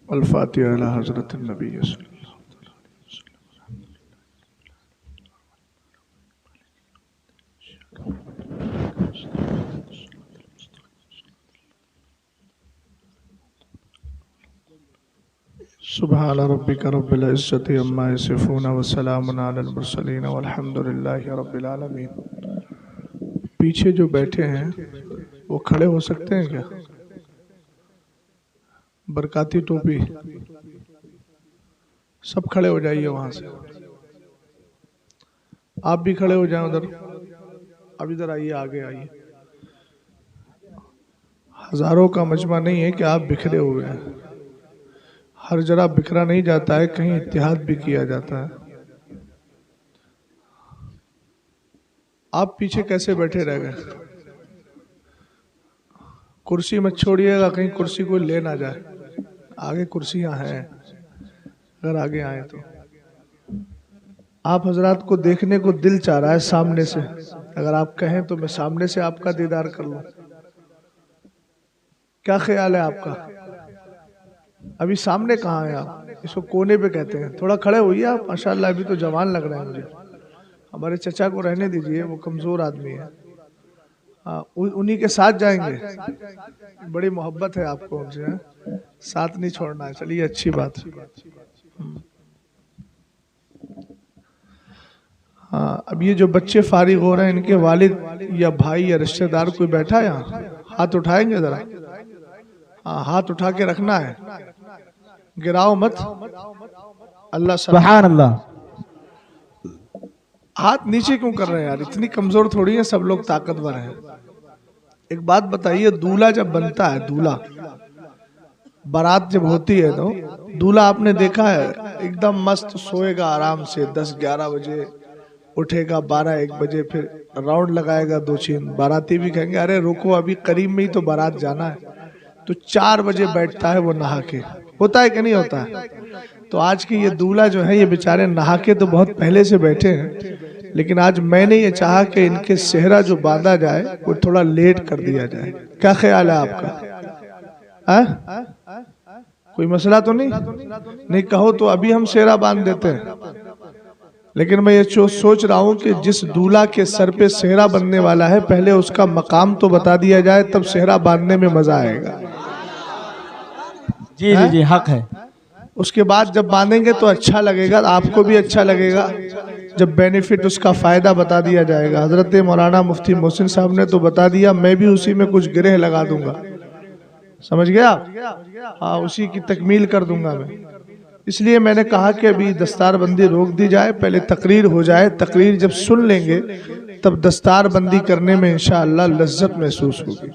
अल-फातिहा अला हज़रत नबी सल्लल्लाहु सुब्हान रब्बिका रब्बिल इज़्ज़ति अम्मा यसिफून व सलामुन अलल मुरसलीन वल्हम्दुलिल्लाहि रब्बिल आलमीन। पीछे जो बैठे हैं वो खड़े हो सकते हैं क्या? बरकाती टोपी सब खड़े हो जाइए वहां से। आप भी खड़े हो जाएं उधर। अब इधर आइए, आगे आइए। हजारों का मजमा नहीं है कि आप बिखरे हुए हैं। हर जगह बिखरा नहीं जाता है, कहीं इत्तेहाद भी किया जाता है। आप पीछे कैसे बैठे रह गए? कुर्सी मत छोड़िएगा, कहीं कुर्सी कोई ले ना जाए। आगे कुर्सियां हैं, अगर आगे आए तो। आप हजरात को देखने को दिल चाह रहा है सामने से। अगर आप कहें तो मैं सामने से आपका दीदार कर लूं। क्या ख्याल है आपका? अभी सामने कहाँ है आप? इसको कोने पे कहते हैं। थोड़ा खड़े होइए आप, माशाल्लाह अभी तो जवान लग रहे हैं मुझे। हमारे चचा को रहने दीजिए, वो कमजोर आदमी है। हाँ, उन्हीं के साथ जाएंगे। बड़ी मोहब्बत है आपको उनसे, है? साथ नहीं छोड़ना है। चलिए, अच्छी बात है। हाँ, अब ये जो बच्चे फारिग हो रहे हैं, इनके वालिद या भाई या रिश्तेदार कोई बैठा है यहाँ? हाथ उठाएंगे जरा। हाँ, हाथ उठा के रखना है, गिराओ मत। अल्लाह सुभान अल्लाह। हाथ नीचे क्यों कर रहे हैं यार? इतनी कमजोर थोड़ी है, सब लोग ताकतवर हैं। एक बात बताइए, दूल्हा जब बनता है, दूल्हा बारात जब होती है तो दूल्हा आपने देखा है एकदम मस्त सोएगा आराम से, 10-11 बजे उठेगा, 12-1 बजे फिर राउंड लगाएगा 2-3। बाराती भी कहेंगे अरे रुको, अभी करीब में ही तो बारात जाना है। तो 4 बजे बैठता है वो नहा के। होता है कि नहीं होता है? तो आज की ये दूल्हा जो है, ये बेचारे नहा के तो बहुत पहले से बैठे हैं, लेकिन आज मैंने ये चाहा कि इनके सेहरा जो बांधा जाए वो थोड़ा लेट कर दिया जाए। क्या ख्याल है आपका? कोई मसला तो नहीं कहो तो अभी हम सेहरा बांध देते हैं। लेकिन मैं ये सोच रहा हूँ कि जिस दूल्हा के सर पे सेहरा बनने वाला है, पहले उसका मकाम तो बता दिया जाए, तब सेहरा बांधने में मजा आएगा। जी जी जी, हक है। उसके बाद जब बांधेंगे तो अच्छा लगेगा, आपको भी अच्छा लगेगा जब बेनिफिट उसका फायदा बता दिया जाएगा। हजरत मौलाना मुफ्ती मोहसिन साहब ने तो बता दिया, मैं भी उसी में कुछ गिरह लगा दूंगा। समझ गया? हाँ, उसी की तकमील कर दूंगा मैं। इसलिए मैंने कहा कि अभी दस्तार बंदी रोक दी जाए, पहले तकरीर हो जाए। तकरीर जब सुन लेंगे तब दस्तार बंदी करने में इंशाअल्लाह लज्जत महसूस होगी।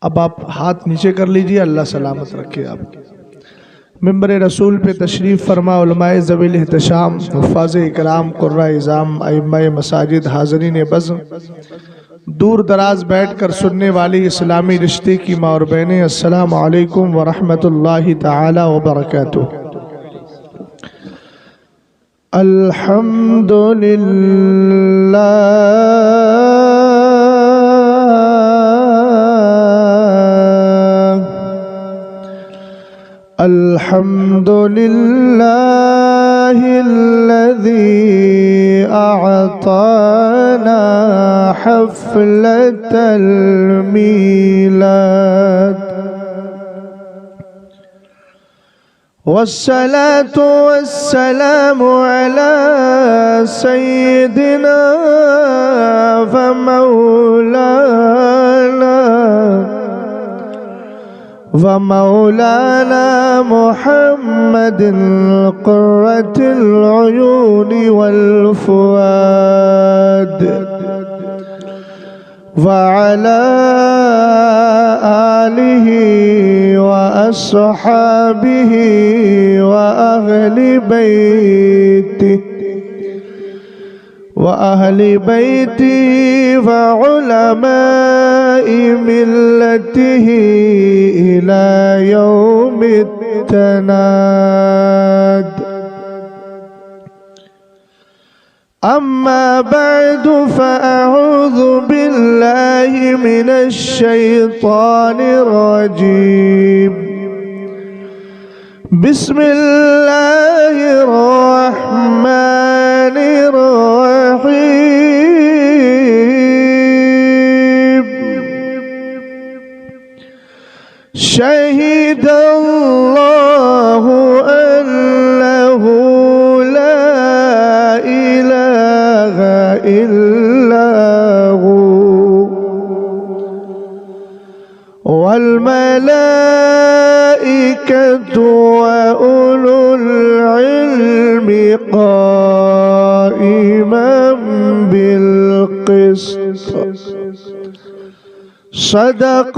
अब आप हाथ नीचे कर लीजिए, अल्लाह सलामत रखे आपके। मिंबर रसूल पे तशरीफ़ फरमा उलमाए ज़वील एहतशाम, हुफ़ाज़ इकराम, कुर्रा इज़ाम, अइम्माए मसाजिद, हाज़रीन बज़्म, दूर दराज बैठ कर सुनने वाली इस्लामी रिश्ते की माँ और बहनें, अस्सलामु अलैकुम व रहमतुल्लाहि तआला व बरकातुहू। अल्हम्दुलिल्लाहिल्लज़ी अअताना हफ़्लतल मीलाद वस्सलातु वस्सलामु अला सय्यिदिना व मौलाना मुहम्मदिन क़ुर्रतुल अयूनि वल फ़ुआद व अला आलिहि व अस्हाबिहि व अहली बैति व उलमाए मिल्लतिहि इला यौमित तनाद। अम्मा बअदु फ़अऊज़ु बिल्लाहि मिनश शैतानिर रजीम। बिस्मिल्लाहिर रहमानिर रहीम। शहीदल्लाहु अन्नहु ला इलाहा इल्लहु वल मलाइकतु व उलुल इल्मि क़ाइमन बिल क़िस्त। सदक़ल्लाहुल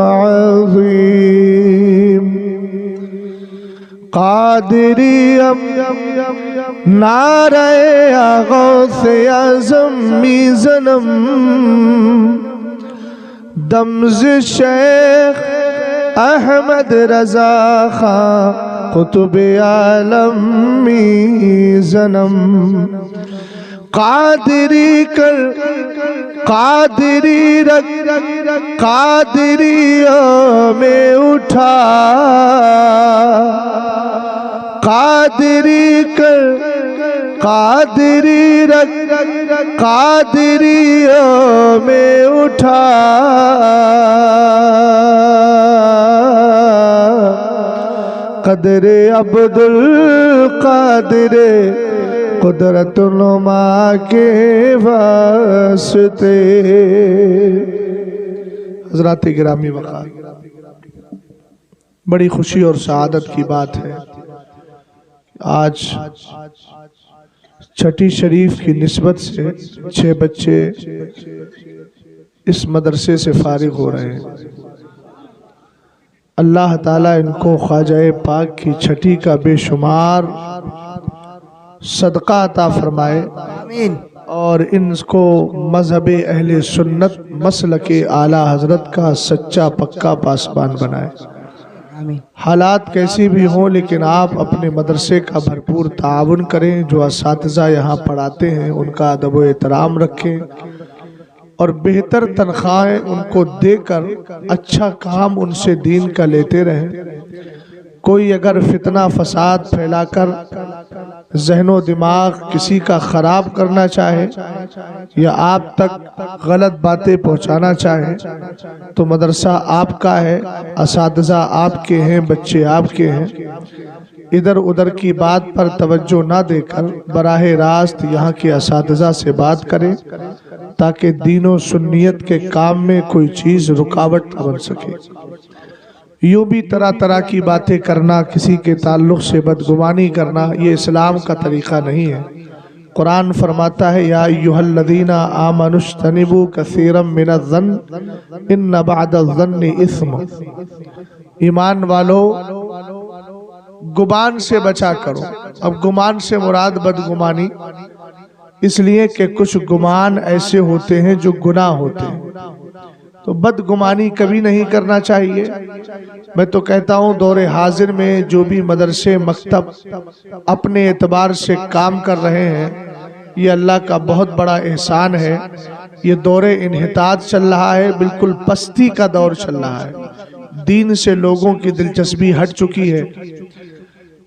अज़ीम। क़ादिरियम नारे गौसे आज़म मीज़नम दम्ज़ शेख अहमद रज़ा खां कुतुब आलम मीज़नम। कादिरी कर कादिरी रख कादिरिया में उठा। कादिरी कर कादिरी रख कादिरिया में उठा। कदरे अब्दुल कादिरे कुदरत नुमा के वास्ते। हज़रात गिरामी वक़ार, बड़ी खुशी और सआदत की बात है आज छठी शरीफ की निस्बत से 6 बच्चे इस मदरसे से फारिग हो रहे हैं। अल्लाह ताला इनको ख्वाजा पाक की छठी का बेशुमार सदका अता फरमाए और इनको मजहब अहले सुन्नत मसलक आला हजरत का सच्चा पक्का पासबान बनाए। हालात कैसी भी हों लेकिन आप अपने मदरसे का भरपूर ताउन करें। जो असातिज़ा यहाँ पढ़ाते हैं उनका अदब व एहतराम रखें और बेहतर तनख्वाहें उनको देकर अच्छा काम उनसे दीन का लेते रहें। कोई अगर फितना फसाद फैलाकर जहनो दिमाग किसी का ख़राब करना चाहे या आप तक गलत बातें पहुंचाना चाहे तो मदरसा आपका है, असातिज़ा आपके हैं, बच्चे आपके हैं। इधर उधर की बात पर तवज्जो ना देकर बराह रास्त यहाँ के असातिज़ा से बात करें ताकि दीनो सुन्नियत के काम में कोई चीज़ रुकावट न बन सके। यूँ भी तरह तरह की बातें करना, किसी के ताल्लुक़ से बदगुमानी करना, ये इस्लाम का तरीक़ा नहीं है। कुरान फरमाता है या अय्युहल्लज़ीना आमनुज्तनिबू कसीरम मिनज़्ज़न्न इन्न बअदज़्ज़न्नि इस्म। ईमान वालों गुमान से बचा करो। अब गुमान से मुराद बदगुमानी, इसलिए कि कुछ गुमान ऐसे होते हैं जो गुनाह होते हैं, तो बदगुमानी कभी नहीं करना चाहिए। मैं तो कहता हूँ दौरे हाजिर में जो भी मदरसे मकतब अपने एतबार से काम कर रहे हैं ये अल्लाह का बहुत बड़ा एहसान है। ये दौरे इन्हिताज चल रहा है, बिल्कुल पस्ती का दौर चल रहा है। दीन से लोगों की दिलचस्पी हट चुकी है।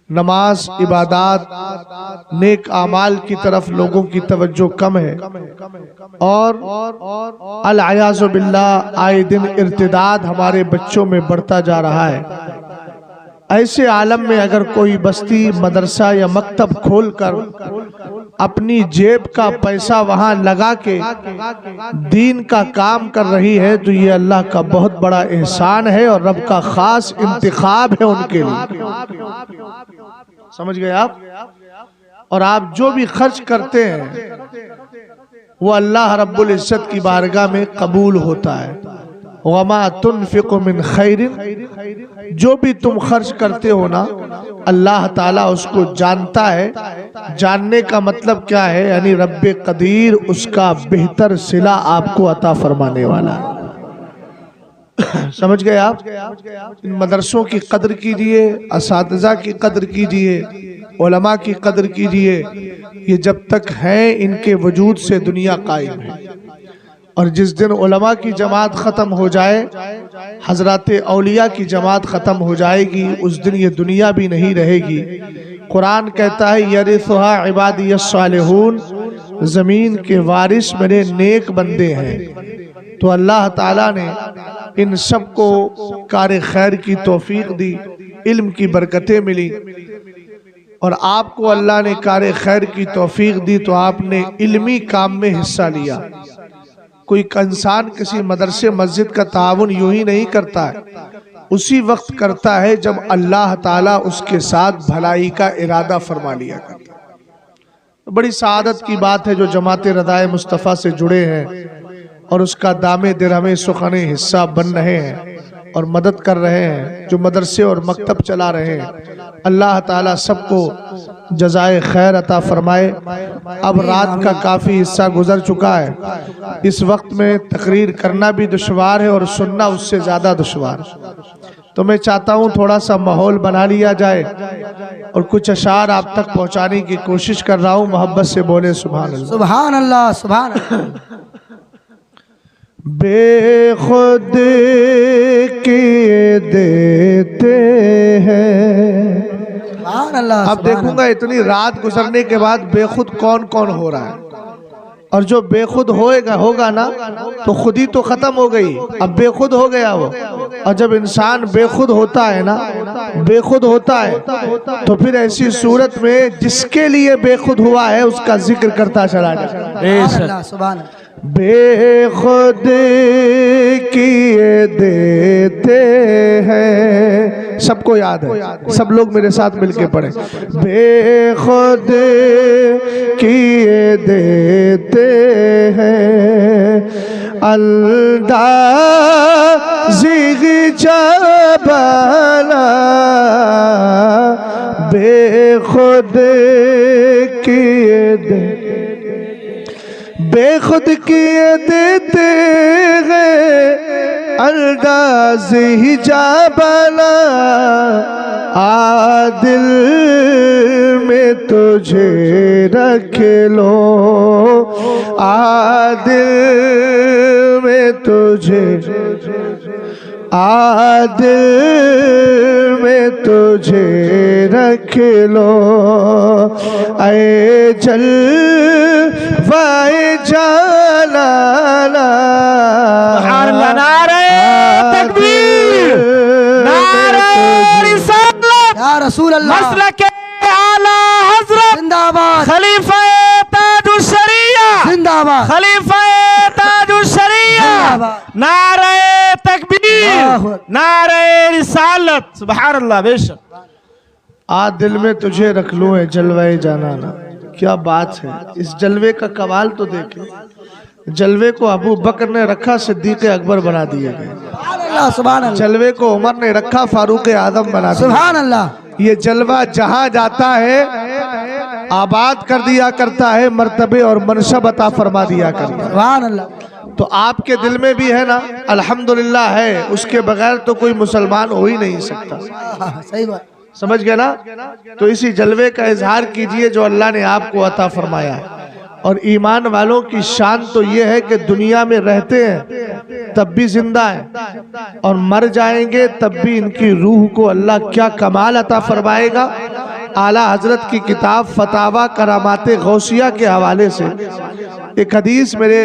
नमाज, इबादत, नेक आमाल की तरफ लोगों की तवज्जो कम है और अल-अयाज़ु बिल्लाह आए दिन इर्तिदाद हमारे बच्चों में बढ़ता जा रहा है। ऐसे आलम में अगर कोई बस्ती मदरसा या मकतब खोलकर अपनी जेब का पैसा वहां लगा के दीन का काम कर रही है तो ये अल्लाह का बहुत बड़ा एहसान है और रब का खास इंतखाब है उनके लिए। समझ गए आप? और आप जो भी खर्च करते हैं वो अल्लाह रब्बुल इज्जत की बारगाह में कबूल होता है। वमा तुनफिकु मिन खैरिन, जो भी तुम खर्च करते हो ना अल्लाह ताला उसको जानता है। जानने का मतलब क्या है? यानी रब्बे कदीर उसका बेहतर सिला आपको अता फरमाने वाला है। समझ गए आप? इन मदरसों की कदर कीजिए, असातिज़ा की कदर कीजिए। उलमा की कदर कीजिए, ये जब तक है इनके वजूद से दुनिया कायम है। और जिस दिन उलमा की जमात ख़त्म हो जाए, हजरत औलिया की जमात ख़त्म हो जाएगी, उस दिन ये दुनिया भी नहीं रहेगी। कुरान कहता है यरिसुहा इबादियस सालिहून, ज़मीन के वारिस मेरे नेक बंदे हैं। तो अल्लाह ताला ने इन सबको कार खैर की तौफीक दी, इल्म की बरकतें मिली। और आपको अल्लाह ने कार खैर की तौफीक दी तो आपने इल्मी काम में हिस्सा लिया। कोई इंसान किसी मदरसे मस्जिद का ताउन यूं ही नहीं करता है, उसी वक्त करता है जब अल्लाह ताला उसके साथ भलाई का इरादा फरमा लिया करता है। तो बड़ी सआदत की बात है जो जमात रज़ाए मुस्तफ़ा से जुड़े हैं और उसका दामे दिरहमे सुखने हिस्सा बन रहे हैं और मदद कर रहे हैं, जो मदरसे और मकतब चला रहे हैं। अल्लाह ताला सबको जज़ाए खैर अता फरमाए। अब रात का काफ़ी हिस्सा गुजर चुका है, इस वक्त में तकरीर करना भी दुश्वार है और सुनना उससे ज़्यादा दुश्वार। तो मैं चाहता हूँ थोड़ा सा माहौल बना लिया जाए और कुछ अशार आप तक पहुँचाने की कोशिश कर रहा हूँ। मोहब्बत से बोले सुभान अल्लाह, सुभान अल्लाह, सुभान अल्लाह। बेखुद किए देते हैं। अब देखूंगा इतनी रात गुजरने के बाद बेखुद कौन कौन हो रहा है, और जो बेखुद होगा ना तो खुद ही तो खत्म हो गई, अब बेखुद हो गया वो। और जब इंसान बेखुद होता है ना, बेखुद होता है तो फिर ऐसी सूरत में जिसके लिए बेखुद हुआ है उसका जिक्र करता चला जाए। बेखुद किए देते हैं, सबको याद है, सब लोग मेरे साथ मिलके पढ़े। बेखुद किए देते हैं अंदाज़ी जबाना, बेखुद किए दे, बेखुद किए देते हैं अंदाज़ ही जाबाना, आदिल में तुझे रख लो, आदिल में तुझे, आदिल में तुझे रख लो, ऐ जलवाए जालाला। नारे तकबीर, नारे रिसालत, या रसूल अल्लाह, मसलक आला हज़रत जिंदाबाद, खलीफा ताजुश शरिया जिंदाबाद, खलीफा ताजुश शरिया, नारे तकबीर, नारे रिसालत, सुभान अल्लाह। बेशक आ दिल में तुझे रख लूं है जलवाए जानाना, क्या बात है। इस जलवे का कमाल तो देखें, जलवे को अबू बकर ने रखा, सिद्दीक अकबर बना दिए गए। सुभान अल्लाह। जलवे को उमर ने रखा, फारूक आजम बना दिया। सुभान अल्लाह। ये जलवा जहां जाता है आबाद कर दिया करता है, मर्तबे और मनसब अता फरमा दिया करता है। सुभान अल्लाह। तो आपके दिल में भी है ना, अल्हम्दुलिल्लाह है, उसके बगैर तो कोई मुसलमान हो ही नहीं सकता। सही बात, समझ गए ना। तो इसी जलवे का इजहार कीजिए जो अल्लाह ने आपको अता फरमाया है। और ईमान वालों की शान तो ये है कि दुनिया में रहते हैं तब भी जिंदा है और मर जाएंगे तब भी इनकी रूह को अल्लाह क्या कमाल अता फरमाएगा। आला हजरत की किताब फतावा करामाते गौसिया के हवाले से एक हदीस मेरे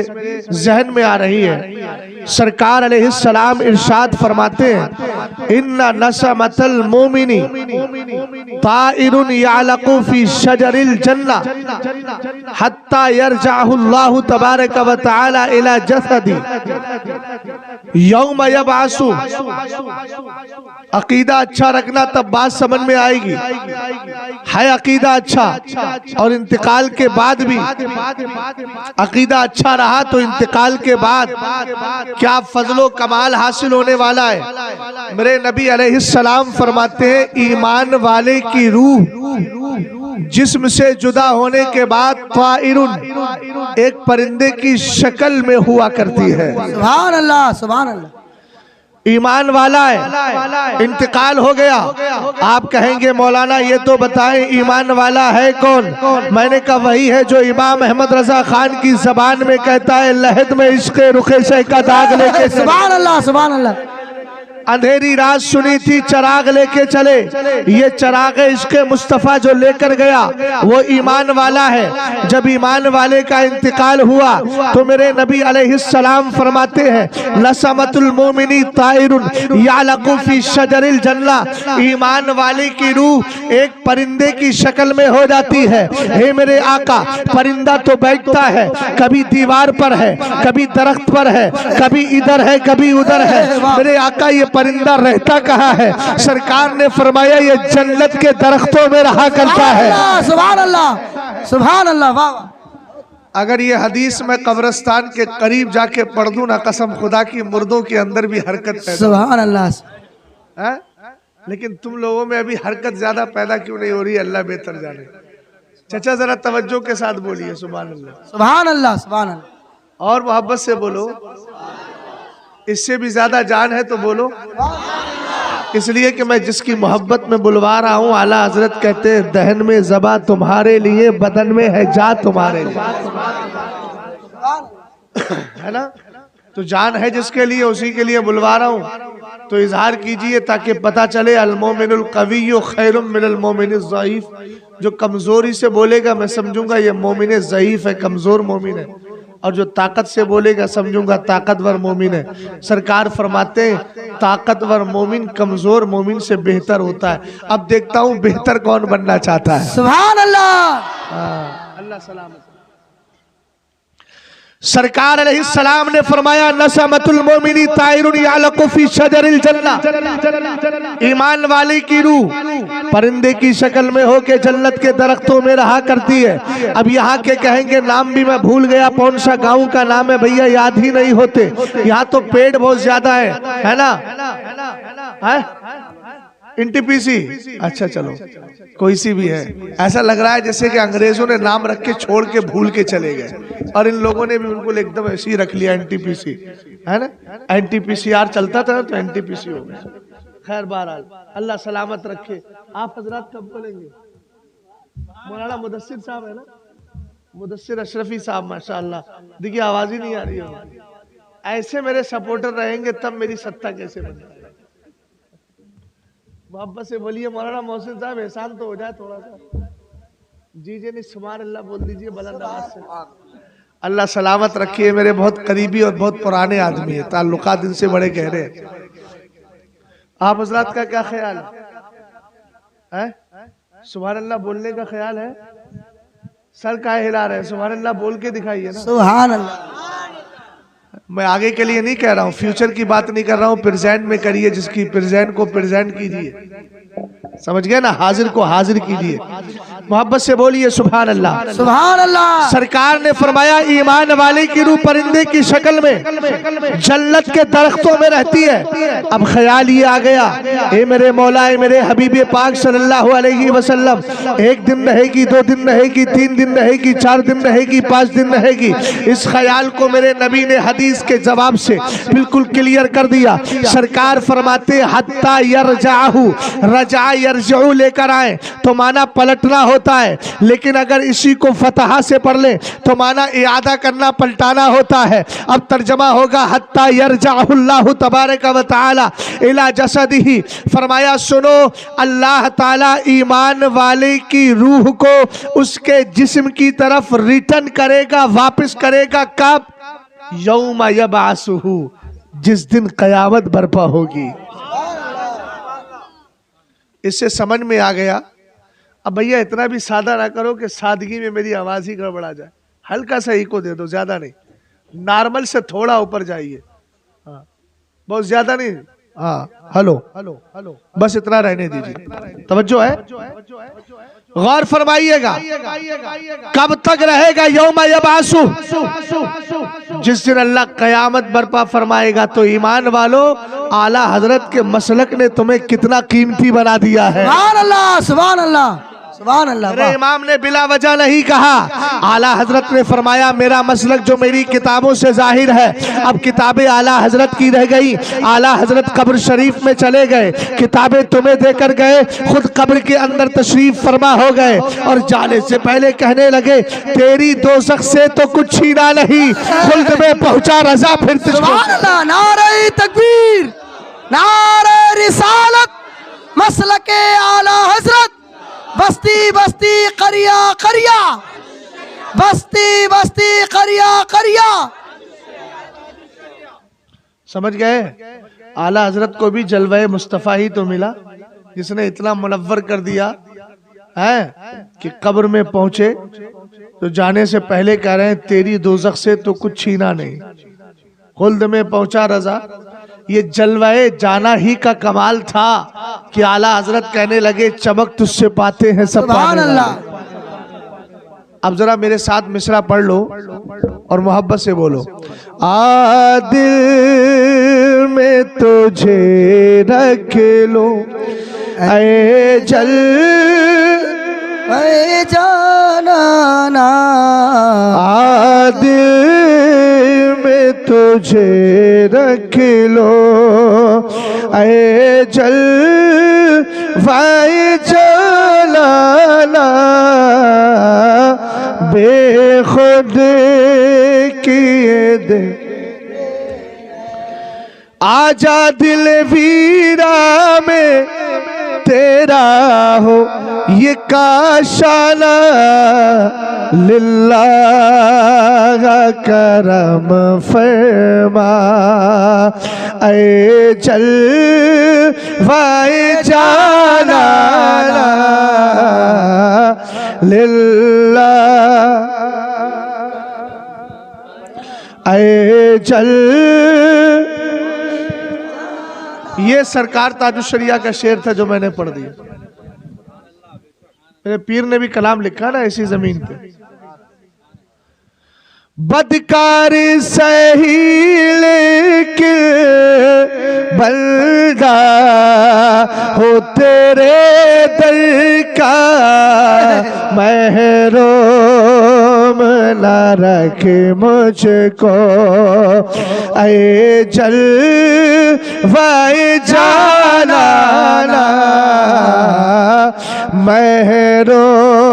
जहन में आ रही है। सरकार अलैहिस्सलाम इरशाद फरमाते हैं, इन्ना नसमतल मोमिनी ताइरुन यालकु फी शजरिल जन्ना हत्ता यरजाहुल्लाहु तबारक व तआला इला जसदी यौम यबअसु। अकीदा अच्छा रखना तब बात समझ में आएगी। है अकीदा अच्छा और इंतकाल के बाद भी अकीदा अच्छा रहा तो इंतकाल के बाद क्या फजलो कमाल हासिल होने वाला है। मेरे नबी अलैहिस्सलाम फरमाते हैं, ईमान वाले की रूह जिस्म से जुदा होने के बाद ताइरुन, एक परिंदे की शक्ल में हुआ करती है। सुभान अल्लाह, सुभान अल्लाह। ईमान वाला है, इंतकाल हो गया। आप कहेंगे मौलाना ये तो बताएं ईमान वाला है कौन? मैंने कहा वही है जो इमाम अहमद रजा खान की जबान में कहता है, लहद में इश्क़ रुखे शे का दाग लेके। सुभान अल्लाह, सुभान अल्लाह। अंधेरी रात सुनी थी, चराग लेके चले। ये चराग इश्क़ मुस्तफ़ा जो लेकर गया वो ईमान वाला है। जब ईमान वाले का इंतकाल हुआ तो मेरे नबी अलैहिस्सलाम फरमाते हैं, लसमतुल मोमिनी ताइरुन यालकु फी शजरिल जन्ना। ईमान वाले की रूह एक परिंदे की शक्ल में हो जाती है। हे मेरे आका, परिंदा तो बैठता है, कभी दीवार पर है, कभी दरख्त पर है, कभी इधर है, कभी उधर है। मेरे आका ये परिंदा रहता कहाँ है? सरकार ने फरमाया ये जन्नत के दरख्तों में रहा करता है। सुभान अल्लाह, सुभान अल्लाह, वाह। अगर ये हदीस मैं कब्रिस्तान के करीब जाके पढ़ दूं ना, कसम खुदा की, मुर्दों के अंदर भी हरकत पैदा। सुभान अल्लाह। है? लेकिन तुम लोगों में अभी हरकत ज्यादा पैदा क्यों नहीं हो रही? अल्लाह बेहतर जाने। चाचा जरा तवज्जो के साथ बोलिए सुभान अल्लाह, सुभान अल्लाह, सुभान अल्लाह। और मोहब्बत से बोलो, इससे भी ज्यादा जान है तो बोलो। इसलिए कि मैं जिसकी मोहब्बत में बुलवा रहा हूँ, आला हजरत कहते हैं, दहन में ज़बा तुम्हारे लिए, बदन में है जा तुम्हारे लिए। है ना? तो जान है जिसके लिए, उसी के लिए बुलवा रहा हूँ। तो इजहार कीजिए ताकि पता चले, अल मोमिनुल कविय्यु खैरुम मिनल मोमिनिज़ ज़ईफ़। जो कमजोरी से बोलेगा मैं समझूंगा ये मोमिन ज़ईफ़ है, कमजोर मोमिन है, और जो ताकत से बोलेगा समझूंगा ताकतवर मोमिन है। सरकार फरमाते हैं ताकतवर मोमिन कमजोर मोमिन से बेहतर होता है। अब देखता हूं बेहतर कौन बनना चाहता है। सुभान अल्लाह। अल्लाह सलामत। सरकार अलैहिस्सलाम ने फरमाया, नसमतुल मोमिनी ताइरुन यालकु फी शजरिल जन्ना। ईमान वाले की रूह परिंदे की शक्ल में होके जन्नत के दरख्तों में रहा करती है। अब यहाँ के कहेंगे नाम भी मैं भूल गया, कौन सा गांव का नाम है भैया, याद ही नहीं होते। यहाँ तो पेड़ बहुत ज्यादा है ना? है? एनटीपीसी। अच्छा चलो, कोई सी भी है। ऐसा लग रहा है जैसे कि अंग्रेजों ने नाम रख के छोड़ के भूल के चले गए, और इन लोगों ने भी बिल्कुल एकदम ऐसे ही रख लिया, एनटीपीसी। है ना? एनटीपीसीआर चलता था तो एनटीपीसी हो गया। खैर बहरहाल अल्लाह सलामत रखे। आप हजरात कब बोलेंगे? मौलाना मुदस्सिर साहब है ना, मुदस्सिर अशरफी साहब, माशाअल्लाह। देखिए आवाज ही नहीं आ रही है। ऐसे मेरे सपोर्टर रहेंगे तब मेरी सत्ता कैसे बनेगी। मोहब्बत से बोलिए मौलाना मोहसिन साहब, एहसान तो हो जाए थोड़ा सा। जी जी नहीं, सुभान अल्लाह बोल दीजिए बुलंद आवाज से। अल्लाह सलामत रखिए। मेरे बहुत करीबी और बहुत पुराने आदमी है, ताल्लुकात इनसे बड़े गहरे हैं। आप हजरात का क्या ख्याल है? सुभान अल्लाह बोलने का ख्याल है? सर काहे हिला रहे हैं? सुभान अल्लाह बोल के दिखाइए ना। सुभान अल्लाह। मैं आगे के लिए नहीं कह रहा हूँ, फ्यूचर की बात नहीं कर रहा हूँ, प्रेजेंट में करिए। जिसकी प्रेजेंट को प्रेजेंट कीजिए, समझ गए ना? हाजिर को हाजिर कीजिए। मोहब्बत से बोलिए सुभान अल्लाह, सुभान अल्लाह। सरकार ने फरमाया ईमान वाले की रूह परिंदे की शक्ल में जन्नत के दरख्तों में रहती है। अब ख्याल ये आ गया, ए मेरे मौला, ए मेरे हबीब पाक सल्लल्लाहु अलैहि वसल्लम, एक दिन रहेगी, 2 दिन रहेगी, 3 दिन रहेगी, 4 दिन रहेगी, 5 दिन रहेगी। इस ख्याल को मेरे नबी ने हदीस के जवाब से बिल्कुल क्लियर कर दिया। सरकार फरमाते हत्ता यरजाहु, रजा यरजउ लेकर आए तो माना पलटना होता है, लेकिन अगर इसी को फतहा से पढ़ ले तो माना इयादा करना, पलटाना होता है। अब तर्जमा होगा हत्ता यरजाहुल्लाहु तबारक व तआला इला जसदिही। फरमाया सुनो, अल्लाह ताला ईमान वाले की रूह को उसके जिस्म की तरफ रिटर्न करेगा, वापस करेगा। कब? यौम यबअसुहु, जिस दिन कयामत बर्पा होगी। इससे समझ में आ गया। अब भैया इतना भी सादा ना करो कि सादगी में मेरी आवाज ही गड़बड़ा जाए। हल्का सा इको दे दो, ज्यादा नहीं, नॉर्मल से थोड़ा ऊपर जाइए। हाँ, बहुत ज्यादा नहीं। हाँ, हेलो हेलो हेलो, बस इतना रहने दीजिए। तवज्जो है, गौर फरमाइएगा। कब तक रहेगा? यौम यबअसु, जिस दिन अल्लाह कयामत बर्पा फरमाएगा। तो ईमान वालों, आला हजरत के मसलक ने तुम्हें कितना कीमती बना दिया है। सुभान अल्लाह, सुभान अल्लाह। सुभान अल्लाह मेरे वाह। इमाम ने बिला वजह नहीं कहा। आला हजरत ने फरमाया मेरा मसलक जो मेरी किताबों से जाहिर है, अब किताबें आला हजरत की रह गई। आला हजरत कब्र शरीफ में चले गए, किताबें तुम्हें देकर गए, खुद कब्र के अंदर तशरीफ फरमा हो गए और जाने से पहले कहने लगे तेरी दोज़ख से तो कुछ छीना नहीं, खुल्द में पहुंचा रजा फिर तुझको। सुभान अल्लाह। नारे तकबीर, नारे रिसालत, मसलके आला हजरत, बस्ती बस्ती करिया करिया, बस्ती बस्ती करिया करिया। समझ गए? आला हजरत को भी जलवाए मुस्तफ़ा ही तो मिला जिसने इतना मुनव्वर कर दिया है कि कब्र में पहुंचे तो जाने से पहले कह रहे हैं तेरी दोज़ख से तो कुछ छीना नहीं, खुल्द में पहुंचा रजा। ये जलवाए जाना ही का कमाल था कि आला हजरत कहने लगे चमक तुझसे पाते हैं सब सुभान पाने वाले। अल्लाह। अब जरा मेरे साथ मिसरा पढ़ लो और मोहब्बत से बोलो। आ दिल में तुझे रख लो ऐ जल ऐ जाना ना, आ दिल में तुझे रख लो ऐ जल वाई जलाला, बेखुद किए दे आजा दिल वीरा में तेरा हो ये काशाना, लिल्लाह करम फरमा ऐ चल वाए जाना, लिल्लाह ऐ चल। ये सरकार ताजुश शरिया का शेर था जो मैंने पढ़ दिया। मेरे पीर ने भी कलाम लिखा ना ऐसी जमीन पे। बदकार सही लेकिन बंदा हो तेरे दर का, महरूम न रख मुझको ऐ जल वाए जाना, महरूम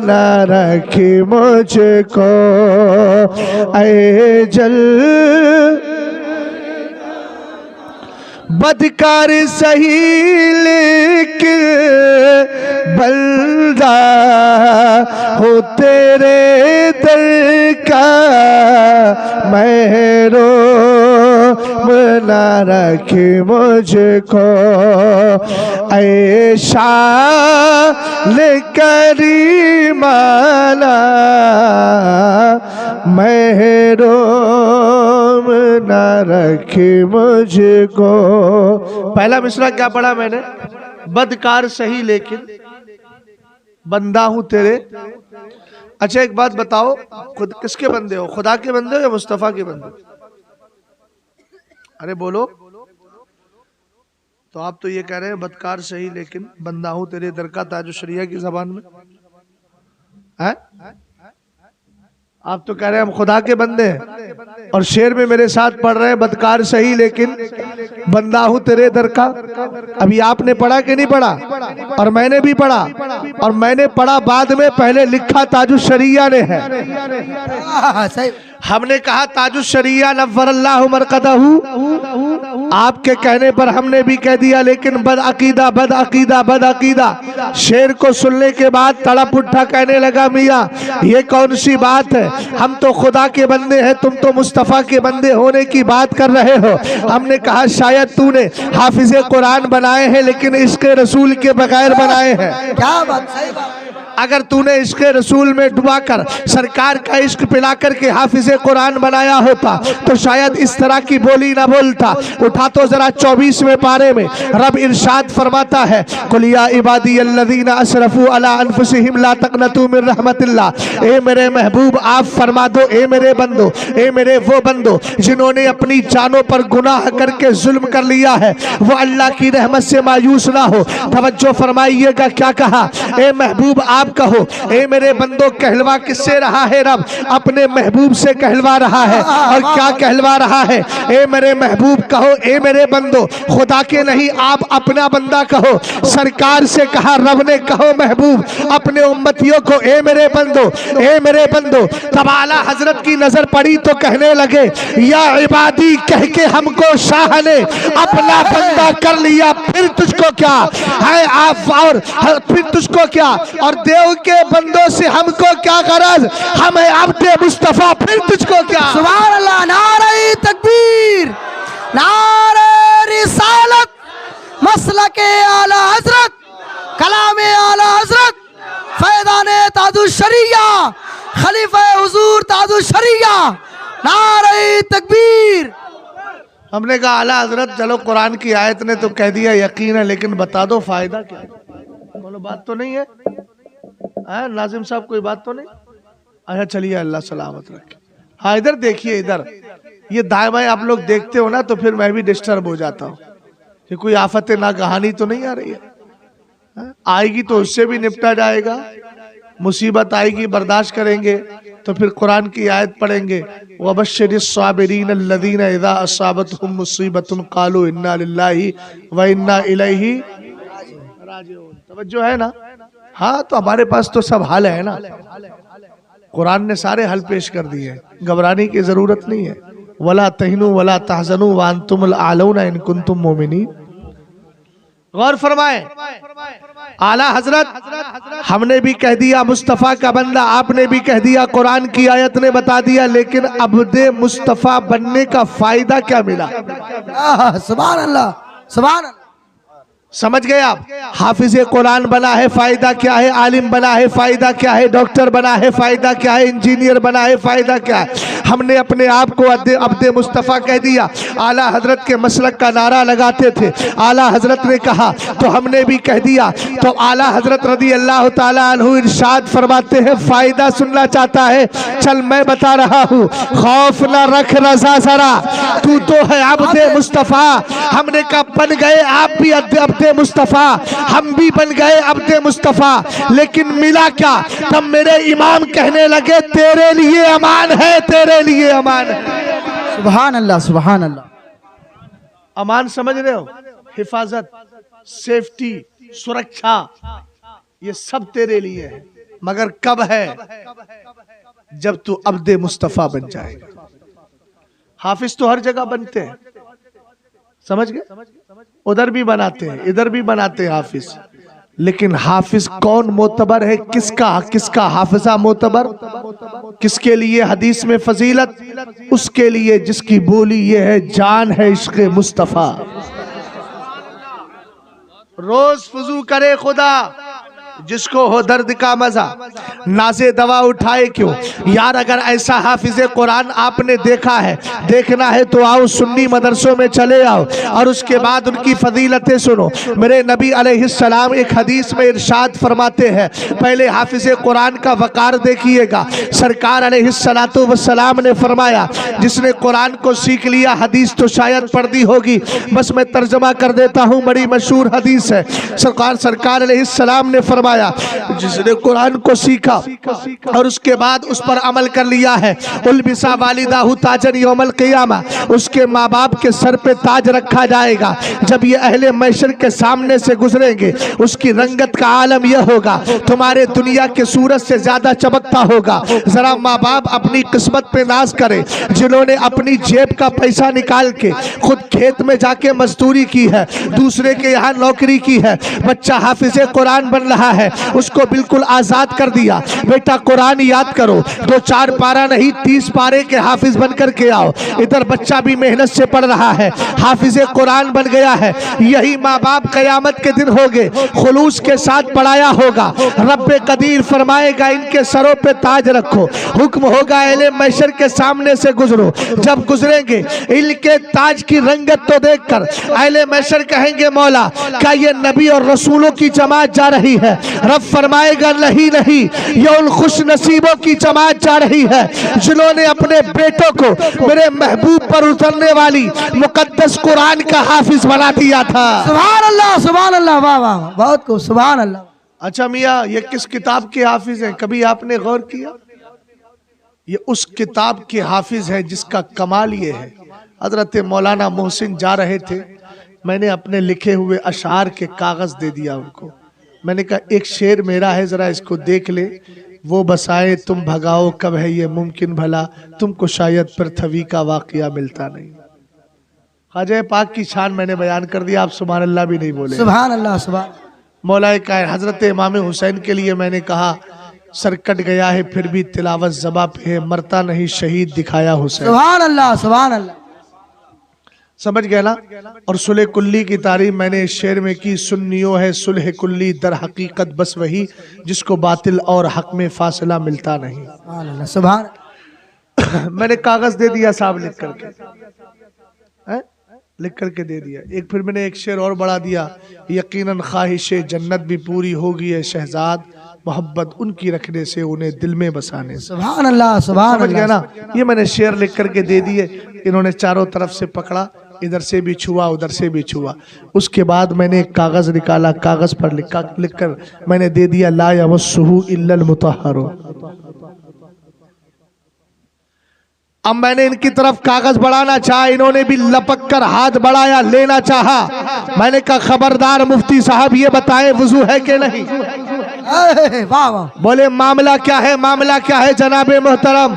न रख मुझको ऐ जल। बदकार सही लेकिन बंदा हो तेरे दर का, महरूम न रख मुझको ऐ शान करीमाना, महरूम न रख मुझको। पहला मिसरा क्या पढ़ा मैंने? बदकार सही लेकिन बंदा हूं तेरे। अच्छा एक बात बताओ, खुद किसके बंदे हो? खुदा के बंदे हो या मुस्तफा के बंदे? अरे बोलो। तो आप तो ये कह रहे हैं बदकार सही लेकिन बंदा हूं तेरे दर का, ताजुश शरिया की जबान में है। आप तो कह रहे हैं हम खुदा के बंदे हैं और शेर में मेरे साथ पढ़ रहे हैं बदकार सही लेकिन बंदा हूं तेरे दर का। अभी आपने पढ़ा कि नहीं पढ़ा? और मैंने भी पढ़ा, और मैंने पढ़ा बाद में, पहले लिखा ताजुश शरिया ने है। सही। हमने कहा ताजुश शरिया नव्वरल्लाहु मरकदहू, आपके कहने पर हमने भी कह दिया, लेकिन बद अकीदा बद अकीदा बद अकीदा। शेर को सुनने के बाद तड़प उठा, कहने लगा मियाँ ये कौन सी बात है, हम तो खुदा के बंदे हैं, तुम तो मुस्तफ़ा के बंदे होने की बात कर रहे हो। हमने कहा शायद तूने हाफिज़े कुरान बनाए हैं लेकिन इसके रसूल के बगैर बनाए हैं। क्या बात, सही बात। अगर तूने इश्क रसूल में डुबाकर सरकार का इश्क पिला करके हाफिज कुरान बनाया होता तो शायद इस तरह की बोली ना बोलता। उठा तो जरा 24वें पारे में रब इरशाद फरमाता है, कुल या इबादी अल्लज़ीना असरफू अला अनफुसिहिम ला तक़नतू मिन रहमतिल्लाह। ए मेरे महबूब आप फरमा दो, ए मेरे बंदो, ए मेरे वो बंदो जिन्होंने अपनी जानों पर गुनाह करके जुल्म कर लिया है, वो अल्लाह की रहमत से मायूस ना हो। तवज्जो फरमाइएगा क्या कहा, ए महबूब आप कहो, ए मेरे बंदो कहलवा किससे रहा है? रब अपने महबूब से कहलवा रहा है। और क्या कहलवा रहा है? ए मेरे महबूब कहो, ए मेरे बंदो, खुदा के नहीं आप अपना बंदा कहो। सरकार से कहा रब ने, कहो महबूब अपने उम्मतियों को, ए मेरे बंदो, ए मेरे बंदो। तब आला हजरत की नजर पड़ी तो कहने लगे, या इबादी कह के हमको शाह ने अपना बंदा कर लिया, फिर तुझको क्या है आप, और फिर तुझको क्या, और देव के बंदों से हमको क्या गरज, हम है अब्दे मुस्तफा, फिर तुझको क्या। सुभान अल्लाह, नारे तकबीर, नारे रिसालत, मसलके आला हजरत, कलामे आला हजरत, फैदाने ताजुश शरिया, खलीफा हुजूर ताजुश शरिया, नारे तकबीर। हमने कहा आला हजरत चलो कुरान की आयत ने तो कह दिया यकीन है, लेकिन बता दो फायदा क्या है? बोलो बात तो नहीं है, नाजिम साहब कोई बात तो नहीं? अच्छा चलिए अल्लाह सलामत रखे। हाँ इधर देखिए, इधर ये दाएं बाएं आप लोग देखते हो ना तो फिर मैं भी डिस्टर्ब हो जाता हूँ कि कोई आफत ना कहानी तो नहीं आ रही है। आएगी तो उससे भी निपटा जाएगा, मुसीबत आएगी बर्दाश्त करेंगे, तो फिर कुरान की आयत पढ़ेंगे, वबश्शिरिस साबिरीन अल्लज़ीना इज़ा असाबतहुम मुसीबतुन क़ालू इन्ना लिल्लाहि व इन्ना इलैहि राजिऊन। तवज्जो है ना? हाँ तो हमारे पास तो सब हल है ना, कुरान ने सारे हल पेश कर दिए, घबराने की जरूरत नहीं है। वला तहिनु वला तहजनु व अंतुमुल आलौना इन कुंतुम मोमिनीन। गौर फरमाए, आला हजरत हमने भी कह दिया मुस्तफ़ा का बंदा, आपने भी कह दिया, कुरान की आयत ने बता दिया, लेकिन अब्दे मुस्तफ़ा बनने का फायदा क्या मिला? सुभान अल्लाह, सुभान अल्लाह। समझ गए आप? हाफिज कुरान बना है फायदा क्या है, आलिम बना है फायदा क्या है, डॉक्टर बना है फायदा क्या है, इंजीनियर बना है फायदा क्या है? हमने अपने आप को अब्दे मुस्तफ़ा कह दिया। आला हजरत के मसलक का नारा लगाते थे, आला हजरत ने कहा तो हमने भी कह दिया। तो आला हजरत रदी अल्लाह ताला अन्हु इरशाद फरमाते हैं, फायदा सुनना चाहता है? चल मैं बता रहा हूँ, खौफ ना रख रजा जरा, तू तो है अब्दे मुस्तफ़ा। हमने कहा बन गए आप भी अब्दे मुस्तफ़ा, हम भी बन गए अब्दे मुस्तफ़ा, लेकिन मिला क्या? तब मेरे इमाम कहने लगे, तेरे लिए अमान है, तेरे लिए अमान है। सुभान अल्लाह, सुभान अल्लाह। अमान समझ रहे हो? हिफाजत, सेफ्टी, सुरक्षा, ये सब तेरे लिए है, मगर कब है? जब तू अब्दे मुस्तफ़ा बन जाएगा। हाफिज तो हर जगह बनते हैं, समझ गए? उधर भी बनाते हैं, इधर भी बनाते हैं हाफिज, लेकिन हाफिज कौन मोतबर है? किसका हाफिजा मोतबर? किसके लिए हदीस में फजीलत? उसके लिए जिसकी बोली ये है, जान है इश्क़ मुस्तफ़ा। रोज फुजू करे खुदा, जिसको हो दर्द का मजा, नाज़े दवा उठाए क्यों? यार अगर ऐसा हाफिज कुरान आपने देखा है, देखना है तो आओ सुन्नी मदरसों में चले आओ और उसके बाद उनकी फजीलतें सुनो। मेरे नबी अलैहिस्सलाम एक हदीस में इरशाद फरमाते हैं, पहले हाफिज कुरान का वकार देखिएगा। सरकार अलैहिस्सलातु वस्सलाम ने फरमाया, जिसने कुरान को सीख लिया, हदीस तो शायद पढ़ दी होगी, बस मैं तर्जमा कर देता हूँ, बड़ी मशहूर हदीस है। सरकार अलैहिस्सलाम ने फरमाया, जिसने कुरान को सीखा और उसके बाद उस पर अमल कर लिया है, उल्बिसा वालिदाहु ताजन यौमल क़ियामा, उसके माँ बाप के सर पे ताज रखा जाएगा। जब ये अहले महशर के सामने से गुजरेंगे, उसकी रंगत का आलम यह होगा, तुम्हारे दुनिया के सूरज से ज्यादा चमकता होगा। जरा माँ बाप अपनी किस्मत पे नाज करें, जिन्होंने अपनी जेब का पैसा निकाल के खुद खेत में जाके मजदूरी की है, दूसरे के यहाँ नौकरी की है, बच्चा हाफिज कुरान बन रहा है, है उसको बिल्कुल आजाद कर दिया। बेटा कुरान याद करो, 2-4 पारा नहीं 30 पारे के हाफिज बन करके आओ। इधर बच्चा भी मेहनत से पढ़ रहा है, हाफिज कुरान बन गया है। यही माँ बाप कयामत के दिन होंगे, खुलूस के साथ पढ़ाया होगा। रब्बे कदीर फरमाएगा इनके सरों पे ताज रखो, हुक्म होगा अहले महशर के सामने से गुजरो। जब गुजरेंगे इनके ताज की रंगत तो देखकर अहले महशर कहेंगे मौला क्या ये नबी और रसूलों की जमात जा रही है? रब फरमाएगा नहीं नहीं, ये उन खुश नसीबों की जमात जा रही है जिन्होंने अपने बेटों को मेरे महबूब पर उतरने वाली मुकद्दस कुरान का हाफिज बना दिया था। सुभान अल्लाह, वाह वाह, बहुत खूब, सुभान अल्लाह। अच्छा मियाँ, ये किस किताब के हाफिज हैं? कभी आपने गौर किया? ये उस किताब के हाफिज है जिसका कमाल ये है। हजरत मौलाना मोहसिन जा रहे थे, मैंने अपने लिखे हुए अशार के कागज दे दिया उनको। मैंने कहा एक शेर मेरा है, जरा इसको देख ले। वो बसाए तुम भगाओ कब है ये मुमकिन भला, तुमको शायद पृथ्वी का वाकया मिलता नहीं। ख्वाजा पाक की शान मैंने बयान कर दिया, आप सुभान अल्लाह भी नहीं बोले। सुभान अल्लाह, सुभान। मौलाए का हजरत इमाम हुसैन के लिए मैंने कहा सर कट गया है फिर भी तिलावत ज़बा पे है, मरता नहीं शहीद दिखाया हुसैन। सुभान अल्लाह, सुभान अल्लाह। समझ गया ना? और सुलह कुल्ली की तारीफ मैंने इस शेर में की, सुन्नियों है सुलह कुल्ली दर हकीकत बस वही, जिसको बातिल और हक में फासला मिलता नहीं। सुभान अल्लाह, सुभान। मैंने कागज दे दिया साहब लिख करके, है? लिख करके दे दिया। एक फिर मैंने एक शेर और बढ़ा दिया, यकीनन ख्वाहिश जन्नत भी पूरी होगी है शहजाद, मोहब्बत उनकी रखने से उन्हें दिल में बसाने से। सुभान अल्लाह, सुभान समझ गया अल्लाह। ना? ये मैंने शेर लिख करके दे दिए। इन्होंने चारों तरफ से पकड़ा, इधर से भी छुआ उधर से भी छुआ। उसके बाद मैंने एक कागज निकाला, कागज पर लिखकर मैंने दे दिया ला यमस्सुहु इल्लल मुतahharun। अब मैंने इनकी तरफ कागज बढ़ाना चाहा, इन्होंने भी लपक कर हाथ बढ़ाया, लेना चाहा। मैंने कहा खबरदार मुफ्ती साहब ये बताएं वुजू है कि नहीं? वाह वाह। बोले मामला क्या है, मामला क्या है जनाबे मोहतरम?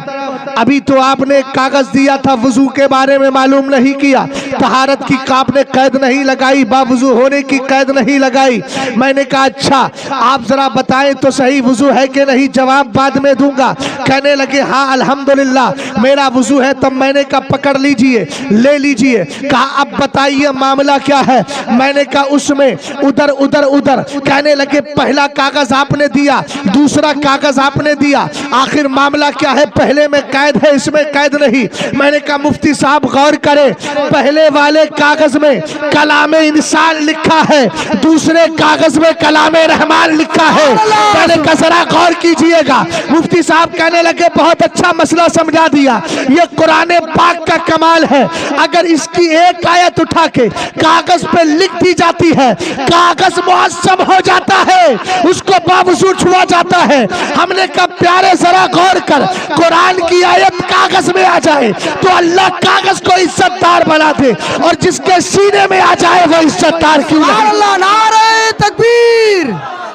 अभी तो आपने कागज दिया था, वुजू के बारे में मालूम नहीं किया, तहारत की आपने कैद नहीं लगाई, बावुजू होने की कैद नहीं लगाई। मैंने कहा अच्छा आप जरा बताएं तो सही वुजू है कि नहीं, जवाब बाद में दूंगा। कहने लगे हाँ अल्हम्दुलिल्लाह मेरा वुजू है। तब मैंने कहा पकड़ लीजिए, ले लीजिए। कहा अब बताइए मामला क्या है? मैंने कहा उसमें उधर उधर उधर। कहने लगे पहला कागज आपने दिया, दूसरा कागज आपने दिया, आखिर मामला क्या है? पहले में कैद है, इसमें कैद नहीं। मैंने कहा मुफ्ती साहब गौर करें, पहले वाले कागज में कलामे इंसान लिखा है, दूसरे कागज में कलामे रहमान लिखा है। मैंने कहा जरा गौर कीजिएगा। मुफ्ती साहब कहने लगे बहुत अच्छा मसला समझा दिया, ये कुरान पाक का कमाल है। अगर इसकी एक आयत उठा के कागज पे लिख दी जाती है, कागज मुअज्जम हो जाता है, उसको बावजूद छुआ जाता है। हमने कहा प्यारे जरा गौर कर, कुरान की आयत कागज में आ जाए तो अल्लाह कागज को इज्जतदार बना दे, और जिसके सीने में आ जाए वो इज्जतदार क्यों नहीं? अल्लाह, नारे तकबीर,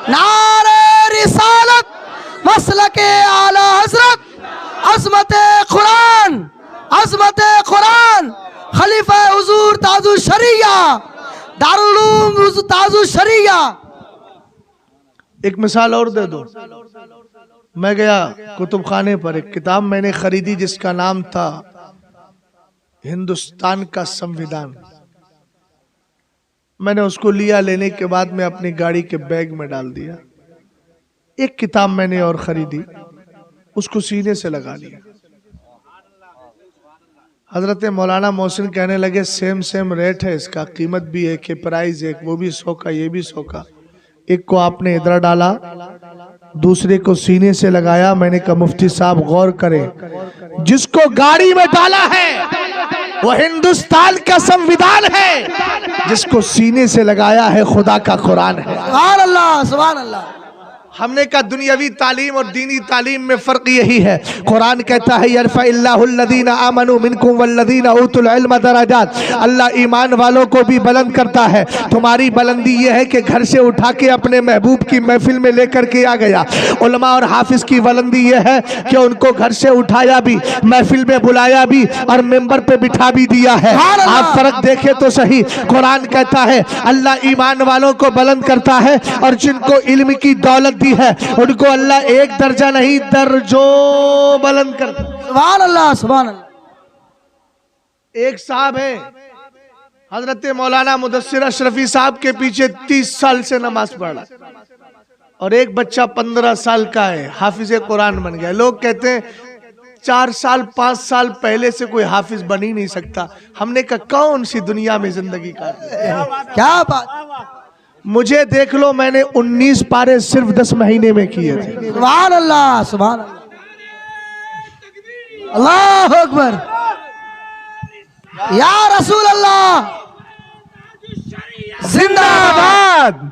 नारे रिसालत, मसलके आला हजरत, अज़मते कुरान, अज़मते कुरान, खलीफा हुजूर ताजुल शरिया, दारुल उलूम ताजुल शरिया। एक मिसाल और दे दो। मैं गया कुतुब खाने पर, एक किताब मैंने खरीदी जिसका नाम था हिंदुस्तान का संविधान। मैंने उसको लिया, लेने के बाद मैं अपनी गाड़ी के बैग में डाल दिया। एक किताब मैंने और खरीदी, उसको सीने से लगा लिया। हजरत मौलाना मोहसिन कहने लगे सेम सेम रेट है इसका, कीमत भी एक है, प्राइस एक, वो भी 100 का ये भी 100 का। एक को आपने इधर डाला, दूसरे को सीने से लगाया। मैंने कहा मुफ्ती साहब गौर करें, जिसको गाड़ी में डाला है वो हिंदुस्तान का संविधान है, जिसको सीने से लगाया है खुदा का कुरान है। सुभान अल्लाह, सुभान अल्लाह। हमने कहा दुनियावी तालीम और दीनी तालीम में फर्क यही है। कुरान कहता है यरफ़इल्लाहुल्लज़ीना आमनू मिनकुम वल्लज़ीना उतुल इल्म दराजात, अल्लाह ईमान वालों को भी बुलंद करता है। तुम्हारी बुलंदी यह है कि घर से उठा के अपने महबूब की महफिल में लेकर के आ गया। उलमा और हाफिज की बुलंदी यह है कि उनको घर से उठाया भी, महफिल में बुलाया भी और मेंबर पे बिठा भी दिया है। आप फर्क देखें तो सही। कुरान कहता है अल्लाह ईमान वालों को बुलंद करता है और जिनको इल्म की दौलत है उनको अल्लाह एक दर्जा नहीं दर्जों बुलंद करता। सुभान अल्लाह, सुभान अल्लाह। एक साहब है हजरत मौलाना मुदस्सिर अशरफी साहब के पीछे 30 साल से नमाज पढ़ रहा है और एक बच्चा 15 साल का है, हाफिज कुरान बन गया। लोग कहते हैं 4 साल 5 साल पहले से कोई हाफिज बन ही नहीं सकता। हमने कहा कौन सी दुनिया में जिंदगी काट, क्या बात। मुझे देख लो, मैंने 19 पारे सिर्फ 10 महीने में किए थे। सुभान अल्लाह, सुभान अल्लाह, अल्लाह अकबर, या रसूल अल्लाह, जिंदाबाद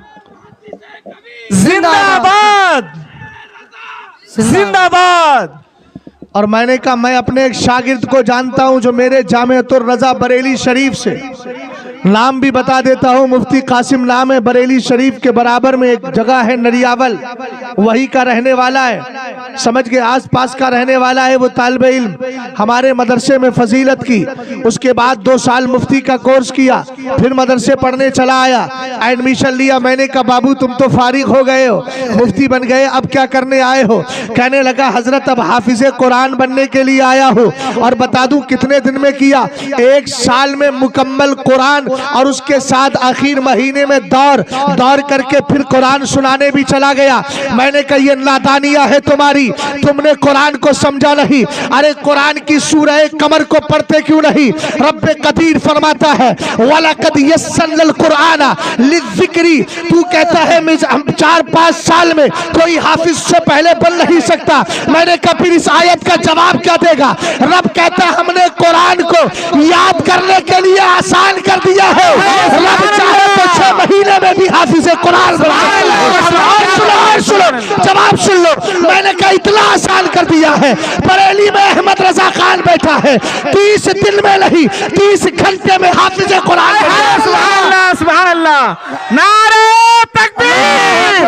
जिंदाबाद जिंदाबाद। और मैंने कहा मैं अपने एक शागिर्द को जानता हूं जो मेरे जामिअतुर रजा बरेली शरीफ से, नाम भी बता देता हूँ, मुफ्ती कासिम नाम है, बरेली शरीफ के बराबर में एक जगह है नरियावल, वही का रहने वाला है, समझ के आसपास का रहने वाला है। वो तालिबे इल्म हमारे मदरसे में फजीलत की, उसके बाद 2 साल मुफ्ती का कोर्स किया, फिर मदरसे पढ़ने चला आया, एडमिशन लिया। मैंने कहा बाबू तुम तो फारिग हो गए हो, मुफ्ती बन गए, अब क्या करने आए हो? कहने लगा हजरत अब हाफिज कुरान बनने के लिए आया हो। और बता दूं कितने दिन में किया? 1 साल में मुकम्मल कुरान और उसके साथ आखिर महीने में दौर करके फिर कुरान सुनाने भी चला गया। मैंने कहा ये नादानियां है तुम्हारी, तुमने कुरान को समझा नहीं। अरे कुरान की सूरह कमर को पढ़ते क्यों नहीं? रब्बे कदीर फरमाता है वलक़द यस्सरनल कुरान लिज़्ज़िक्री। तू कहता है 4-5 साल में कोई हाफिज से पहले बन नहीं सकता। मैंने कहा फिर इस आयत का जवाब क्या देगा? रब कहता है हमने कुरान को याद करने के लिए आसान कर दिया है। रब चाहे तो 6 महीने में भी हाफिज कुरान बना। जवाब सुन लो, मैंने कहा इतना आसान कर दिया है। बरेली में अहमद रजा खान बैठा है, 30 दिन में नहीं 30 घंटे में हाफिज कुरान। सुभान अल्लाह, सुभान अल्लाह। नारे तकबीर,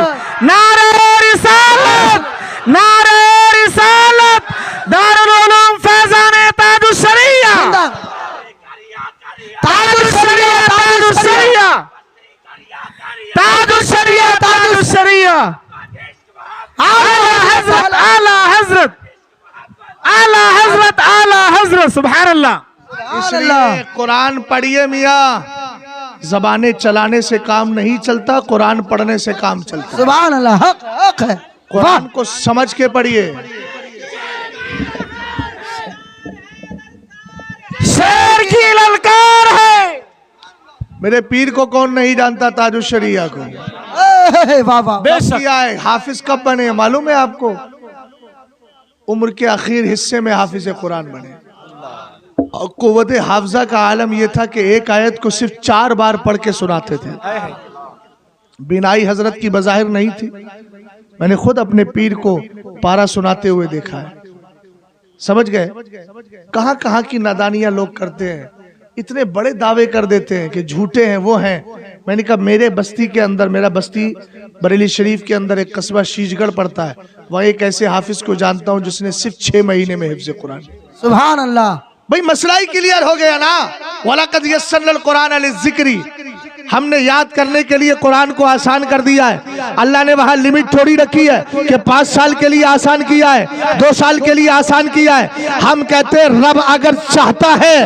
नारे रिसालत, नारे रिसालत, दारुल उलूम फैजान ताजुश शरिया, ताजुश शरिया, ताजुश शरिया, ताजुश शरिया, ताजुश शरिया। आला हजरत, आला हजरत, आला हजरत, आला हजरत। सुभान अल्लाह। इसलिए कुरान पढ़िए मियाँ, जबानें चलाने से काम नहीं चलता, कुरान पढ़ने से काम चलता है। सुभान अल्लाह, हक हक है। कुरान को समझ के पढ़िए। शेर की ललकार है। मेरे पीर को कौन नहीं जानता? ताजुश शरिया को। वाह वाह। कब किया है? हाफिज कब बने मालूम है आपको? उम्र के आखिर हिस्से में हाफिज कुरान बने। और कुव्वत हाफजा का आलम यह था कि एक आयत को सिर्फ 4 बार पढ़ के सुनाते थे। बिनाई हजरत की बज़ाहिर नहीं थी, मैंने खुद अपने पीर को पारा सुनाते हुए देखा है। समझ गए? कहां कहां की नादानियां लोग करते हैं, इतने बड़े दावे कर देते हैं कि झूठे हैं वो हैं। मैंने कहा मेरे बस्ती के अंदर, मेरा बस्ती बरेली शरीफ के अंदर एक कस्बा शीशगढ़ पड़ता है, वहाँ एक ऐसे हाफिज को जानता हूँ जिसने सिर्फ 6 महीने में हिफ्ज़ कुरान। सुभान अल्लाह। भाई मसला ही क्लियर हो गया ना। वलक़द यस्सरनल कुरान लिज़्ज़िक्री, हमने याद करने के लिए कुरान को आसान कर दिया है। अल्लाह ने वहां लिमिट थोड़ी रखी है कि 5 साल के लिए आसान किया है, 2 साल के लिए आसान किया है। हम कहते हैं रब अगर चाहता है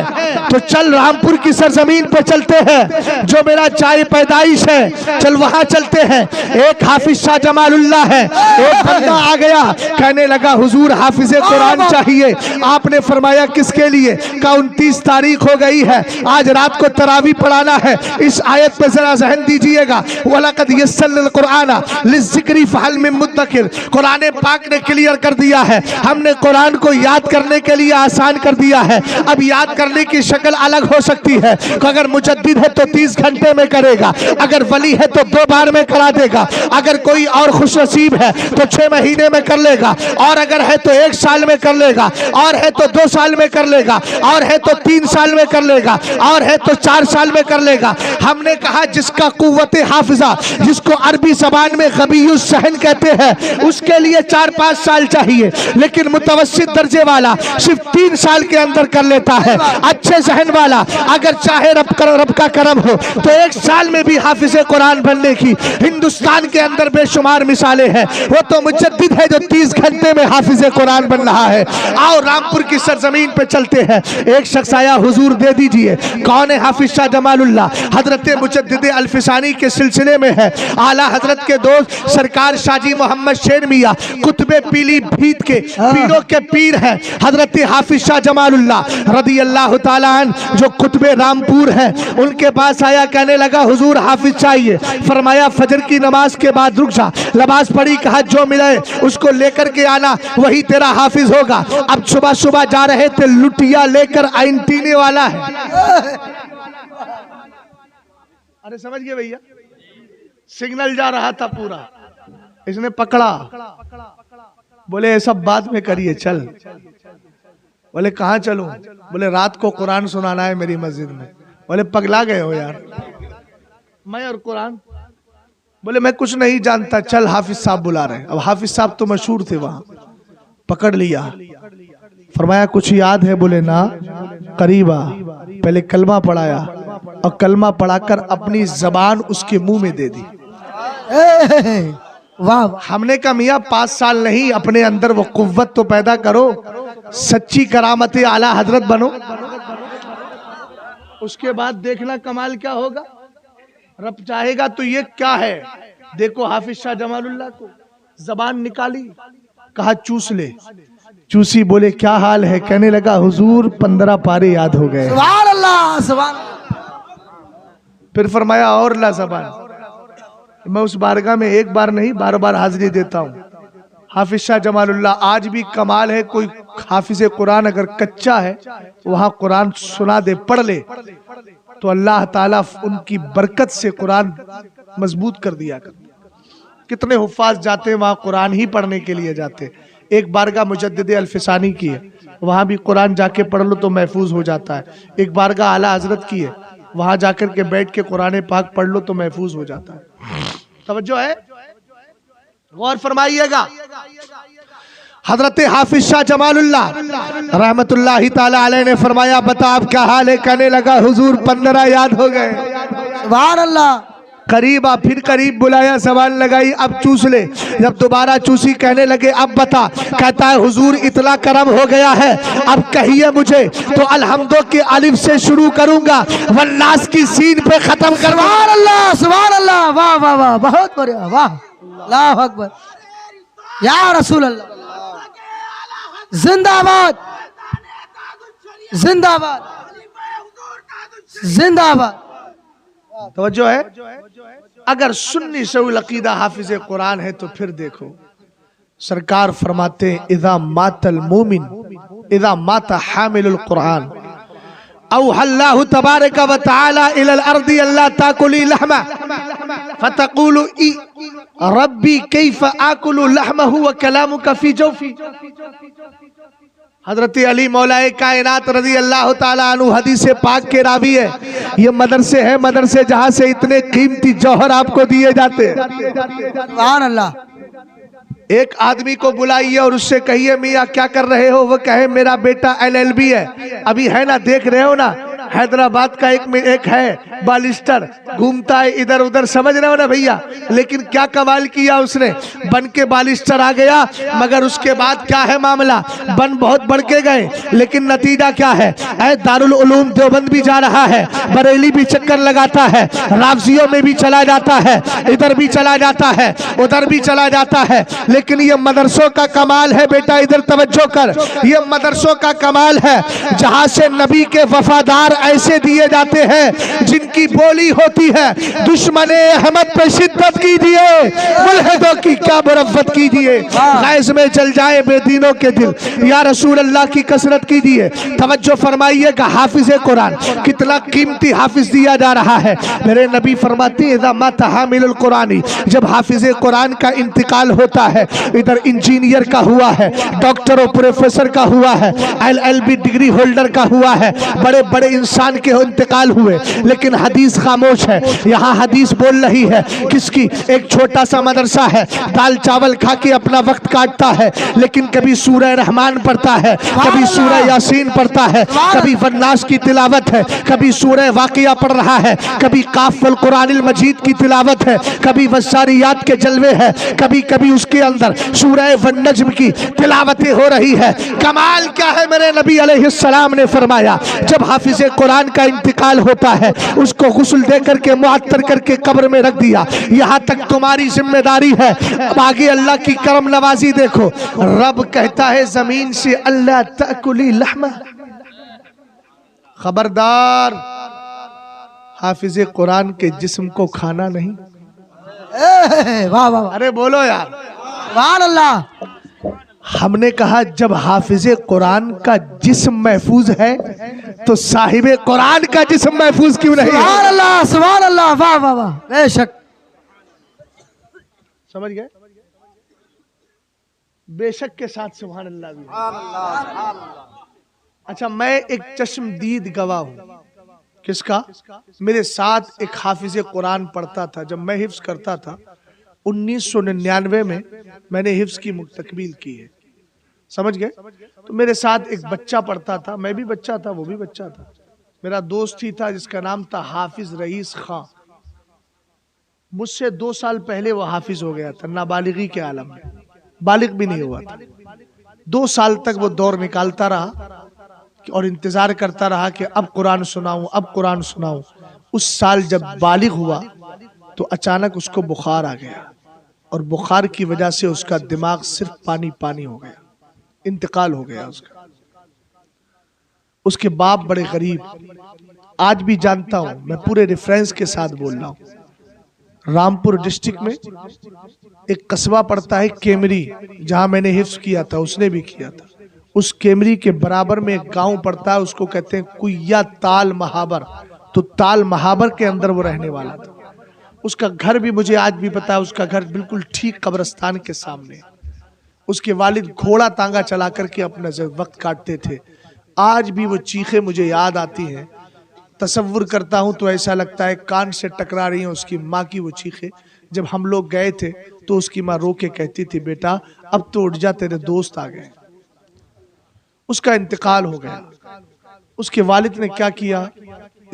तो चल रामपुर की सरजमीन पे चलते हैं, जो मेरा चाय पैदाइश है, चल वहां चलते हैं। एक हाफिज शाह जमालुल्लाह है, एक बंदा आ गया कहने लगा हुजूर हाफिज कुरान चाहिए। आपने फरमाया किसके लिए? का 29 तारीख हो गई है, आज रात को तरावी पढ़ाना है, इस आयत एक पे जरा जहन दीजिएगा। वलक़द यस्सरनल कुरआन लिज़्ज़िक्रि फहल मिन मुद्दकिर, कुरान पाक ने क्लियर कर दिया है, हमने कुरान को याद करने के लिए आसान कर दिया है। अब याद करने की शक्ल अलग हो सकती है, अगर मुजद्दिद है तो 30 घंटे में करेगा, अगर वली है तो 2 बार में करा देगा, अगर कोई और खुशनसीब है तो 6 महीने में कर लेगा, और अगर है तो 1 साल में कर लेगा, और है तो 2 साल में कर लेगा, और है तो 3 साल में कर लेगा, और है तो 4 साल में कर लेगा। हमने कहा जिसका कुव्वत हाफिजा, जिसको अरबी ज़बान में गबीयुस सहन कहते हैं, उसके लिए 4-5 साल चाहिए, लेकिन मुतवस्सित दर्जे वाला सिर्फ 3 साल के अंदर कर लेता है। अच्छे सहन वाला अगर चाहे रब का करम हो तो 1 साल में भी हाफिज कुरान बनने की हिंदुस्तान के अंदर बेशुमार मिसालें हैं। वो तो मुजद्दिद है जो 30 घंटे में हाफिज कुरान बन रहा है। आओ रामपुर की सरजमीन पे चलते हैं। एक शख्स आया, हुजूर दे दीजिए। कौन है? हाफिज शाह जमालुल्लाह, हजरत मुजद्दिद अल्फसानी के सिलसिले में है। आला हजरत के दोस्त सरकार शाजी मोहम्मद शेर मियां कुतुबे पीलीभीत के पीरों के पीर हैं, हजरत हाफिज शाह जमालुल्लाह रदी अल्लाह ताला अन्हु जो कुतुबे रामपुर हैं। उनके पास आया, कहने लगा हुजूर हाफिज चाहिए। फरमाया फजर की नमाज के बाद रुक जा। नमाज पढ़ी, कहा जो मिले उसको लेकर के आना, वही तेरा हाफिज होगा। अब सुबह सुबह जा रहे थे, लुटिया लेकर आइंटीने वाला है। अरे समझ गए भैया, सिग्नल जा रहा था पूरा, इसने पकड़ा, बोले ये सब बाद में करिए, चल। बोले कहाँ चलूं? बोले रात को कुरान सुनाना है मेरी मस्जिद में। बोले पगला गए हो यार, मैं और कुरान? बोले मैं कुछ नहीं जानता, चल हाफिज साहब बुला रहे हैं। अब हाफिज साहब तो मशहूर थे वहां, पकड़ लिया। फरमाया कुछ याद है? बोले ना। करीबा पहले कलमा पढ़ाया और कलमा पढ़ाकर अपनी जबान उसके मुंह में दे दी। वाह, हमने कहा मियाँ 5 साल नहीं, अपने अंदर वो कुव्वत तो पैदा करो, सच्ची करामत आला हजरत बनो, उसके बाद देखना कमाल क्या होगा। रब चाहेगा तो ये क्या है। देखो हाफिज शाह जमालुल्लाह को जबान निकाली, कहा चूस ले। चूसी, बोले क्या हाल है? कहने लगा हुजूर 15 पारे याद हो गए। सुभान अल्लाह, सुभान। फिर फरमाया और ला जबान। मैं उस बारगाह में एक बार नहीं 12 हाजिरी देता हूँ। हाफिज शाह जमालुल्लाह आज भी कमाल है, कोई हाफिज कुरान अगर कच्चा है वहां कुरान सुना दे, पढ़ ले, तो अल्लाह ताला उनकी बरकत से कुरान मजबूत कर दिया कर। कितने हुफ्फाज जाते हैं वहां, कुरान ही पढ़ने के लिए जाते। एक बारगाह मुजद्दिद अल्फसानी की है, वहां भी कुरान जाके पढ़ लो तो महफूज हो जाता है। एक बारगाह आला हजरत की है, वहां जाकर के बैठ के कुरान पाक पढ़ लो तो महफूज हो जाता है। तवज्जो है, गौर फरमाइएगा। हजरत हाफिज शाह जमालुल्लाह रहमतुल्लाहि ताला अलैह ने फरमाया बता आप क्या हाल है? कहने लगा हुजूर 15 याद हो गए। सुभान अल्लाह। करीबा, फिर करीब बुलाया, सवाल लगाई, अब चूस ले। जब दोबारा चूसी, कहने लगे अब बता। कहता है हुजूर इतना करम हो गया है, अब कहिए मुझे तो अलहम्दो के अलिफ से शुरू करूंगा, वन्नास की सीन पे खत्म करवा। सुभान अल्लाह, सुभान अल्लाह। वाह वाह वाह, बहुत बढ़िया, वाह, अल्लाह अकबर, या रसूल अल्लाह। जिंदाबाद, जिंदाबाद, जिंदाबाद। तवज्जो है। अगर सुन्नी शऊल अकीदा हाफिज कुरान है तो फिर देखो, सरकार फरमाते हैं इज़ा मातल मोमिन इज़ा माता हामिलुल कुरान औ अल्लाह तबारक व तआला इलल अर्दी अल्लाह ताकुली लहमा फतकुलु ई रब्बी कैफ आकुलु लहमहु व कलामुका फी जौफी। हजरत अली मौलाए कायनात रजी अल्लाह ताला अन्हु हदीस पाक के रावी है। ये मदरसे हैं, मदरसे जहां से इतने कीमती जौहर आपको दिए जाते हैं। सुभान अल्लाह। एक आदमी को बुलाइए और उससे कहिए मियाँ क्या कर रहे हो? वो कहे मेरा बेटा LLB है। अभी है ना, देख रहे हो ना, हैदराबाद का एक है बालिस्टर, घूमता है इधर उधर, समझ रहे हो ना भैया। लेकिन क्या कमाल किया उसने, बन के बालिस्टर आ गया, मगर उसके बाद क्या है मामला, बन बहुत बढ़ के गए, लेकिन नतीजा क्या है? दारुल उलूम देवबंद भी जा रहा है, बरेली भी चक्कर लगाता है, रावजियों में भी चला जाता है, इधर भी चला जाता है, उधर भी चला जाता है। लेकिन ये मदरसों का कमाल है बेटा, इधर तवज्जो कर, ये मदरसों का कमाल है जहां से नबी के वफादार ऐसे दिए जाते हैं जिनकी बोली होती है दुश्मन अहमद पे शिद्दत कीजिए, मुल्हिदों की क्या मुरव्वत कीजिए, गैस में जल जाए बेदीनों के दिल, या रसूल अल्लाह की कसरत कीजिए। तवज्जो फरमाइएगा, हाफिज कुरान कितना कीमती हाफिज दिया जा रहा है। मेरे नबी फरमाते हैं इज़ा माता हामिलुल कुरानी, जब हाफिज कुरान का इंतकाल होता है, इधर इंजीनियर का हुआ है, डॉक्टर और प्रोफेसर का हुआ है, LLB डिग्री होल्डर का हुआ है, बड़े बड़े इंसान के इंतकाल हुए, लेकिन हदीस खामोश है। यहाँ हदीस बोल रही है किसकी? एक छोटा सा मदरसा है, दाल चावल खा के अपना वक्त काटता है, लेकिन कभी सूरह रहमान पढ़ता है, कभी सूरह यासीन पढ़ता है, कभी वन्नास की तिलावत है, कभी सूरह वाक़िया पढ़ रहा है, कभी काफ वल कुरानिल मजीद की तिलावत है, कभी वस्सारियात के जलवे है, कभी कभी उसके अंदर सूरह वन्नज्म की तिलावतें हो रही है। कमाल क्या है, मेरे नबी अलैहिस्सलाम ने फरमाया जब हाफिज कुरान का इंतकाल होता है उसको गुस्ल दे करके मुअत्तर करके कब्र में रख दिया, यहाँ तक तुम्हारी जिम्मेदारी है। अब आगे अल्लाह की करम नवाजी देखो, रब कहता है जमीन से अल्लाह तअकुली लहमा, खबरदार हाफिज कुरान के जिस्म को खाना नहीं। वाह वाह वाह, अरे बोलो यार, सुभान अल्लाह। हमने कहा जब हाफिज कुरान का जिस्म महफूज है तो साहिबे कुरान का जिस्म महफूज क्यों नहीं है? सुभान अल्लाह, सुभान अल्लाह, वाह वाह वाह, बेशक। समझ गए? बेशक के साथ सुभान अल्लाह भी। अच्छा, मैं एक चश्मदीद गवाह हूं। किसका? मेरे साथ एक हाफिज कुरान पढ़ता था जब मैं हिफ्ज करता था। 1999 में मैंने हिफ्ज की मुस्तकबिल की है, समझ गए? तो मेरे साथ एक बच्चा पढ़ता था, मैं भी बच्चा था, वो भी बच्चा था। मेरा दोस्त ही था जिसका नाम था हाफिज रईस खां। मुझसे 2 साल पहले वो हाफिज हो गया था, नाबालिगी के आलम में, बालिग भी नहीं हुआ था। 2 साल तक वो दौर निकालता रहा और इंतजार करता रहा कि अब कुरान सुनाऊं, अब कुरान सुनाऊं। उस साल जब बालिग हुआ तो अचानक उसको बुखार आ गया और बुखार की वजह से उसका दिमाग सिर्फ पानी पानी हो गया, इंतकाल हो गया उसका। उसके बाप बड़े गरीब, आज भी जानता हूं, मैं पूरे रेफरेंस के साथ बोल रहा हूं। रामपुर डिस्ट्रिक्ट में एक कस्बा पड़ता है केमरी, जहां मैंने हिफ्ज किया था, उसने भी किया था। उस केमरी के बराबर में एक गांव पड़ता है, उसको कहते हैं कुइया ताल महाबर। तो ताल महाबर के अंदर वो रहने वाला था। उसका घर भी मुझे आज भी पता है, उसका घर बिल्कुल ठीक कब्रिस्तान के सामने। उसके वालिद घोड़ा तांगा चला करके अपना वक्त काटते थे। आज भी वो चीखें मुझे याद आती हैं, तसव्वुर करता हूं तो ऐसा लगता है कान से टकरा रही हैं उसकी माँ की वो चीखें। जब हम लोग गए थे तो उसकी माँ रो के कहती थी, बेटा अब तो उठ जा, तेरे दोस्त आ गए। उसका इंतकाल हो गया। उसके वालिद ने क्या किया,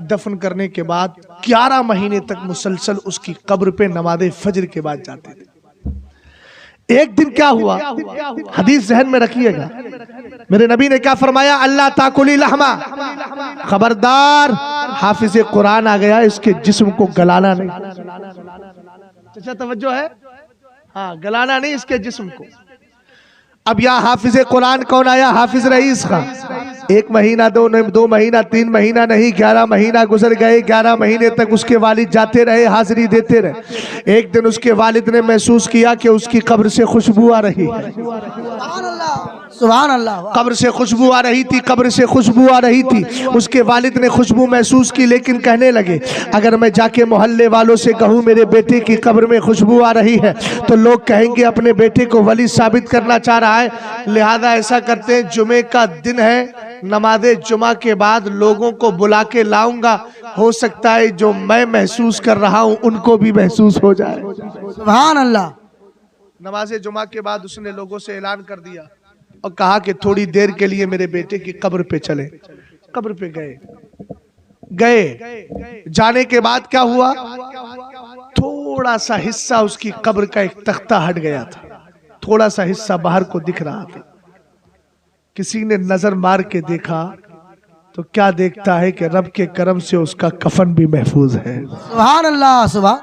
दफन करने के बाद 11 महीने तक मुसलसल उसकी कब्र पे नमाज़े फजर के बाद जाते थे। एक दिन क्या हुआ, हदीस जहन में रखिएगा, मेरे नबी ने क्या फरमाया, अल्लाह ताकुली लहमा, खबरदार हाफिज कुरान आ गया, इसके जिस्म को गलाना नहीं। अच्छा तवज्जो है, हाँ गलाना नहीं इसके जिस्म को। अब यहाँ हाफिज कुरान कौन आया? हाफिज रईस खां। 1 महीना 2 महीना 3 महीना नहीं, 11 महीना गुजर गए। 11 महीने तक उसके वालिद जाते रहे, हाजिरी देते रहे। एक दिन उसके वालिद ने महसूस किया कि उसकी कब्र से खुशबू आ रही है। सुभान अल्लाह, कब्र से खुशबू आ रही थी, कब्र से खुशबू आ रही थी। उसके वालिद ने खुशबू महसूस की, लेकिन कहने लगे अगर मैं जाके मोहल्ले वालों से कहूँ मेरे बेटे की कब्र में खुशबू आ रही है तो लोग कहेंगे अपने बेटे को वली साबित करना चाह रहा है, लिहाजा ऐसा करते हैं जुमे का दिन है, नमाज़े जुमा के बाद लोगों को बुला के लाऊंगा, हो सकता है जो मैं महसूस कर रहा हूँ उनको भी महसूस हो जाए। सुभान अल्लाह। नमाज़े जुमा के बाद उसने लोगों से ऐलान कर दिया और कहा कि थोड़ी देर के लिए मेरे बेटे की कब्र पे चले। कब्र पे गए। जाने के बाद क्या हुआ, थोड़ा सा हिस्सा उसकी कब्र का एक तख्ता हट गया था, थोड़ा सा हिस्सा बाहर को दिख रहा था। किसी ने नजर मार के देखा तो क्या देखता है कि रब के करम से उसका कफन भी महफूज है। सुभान अल्लाह, सुभान।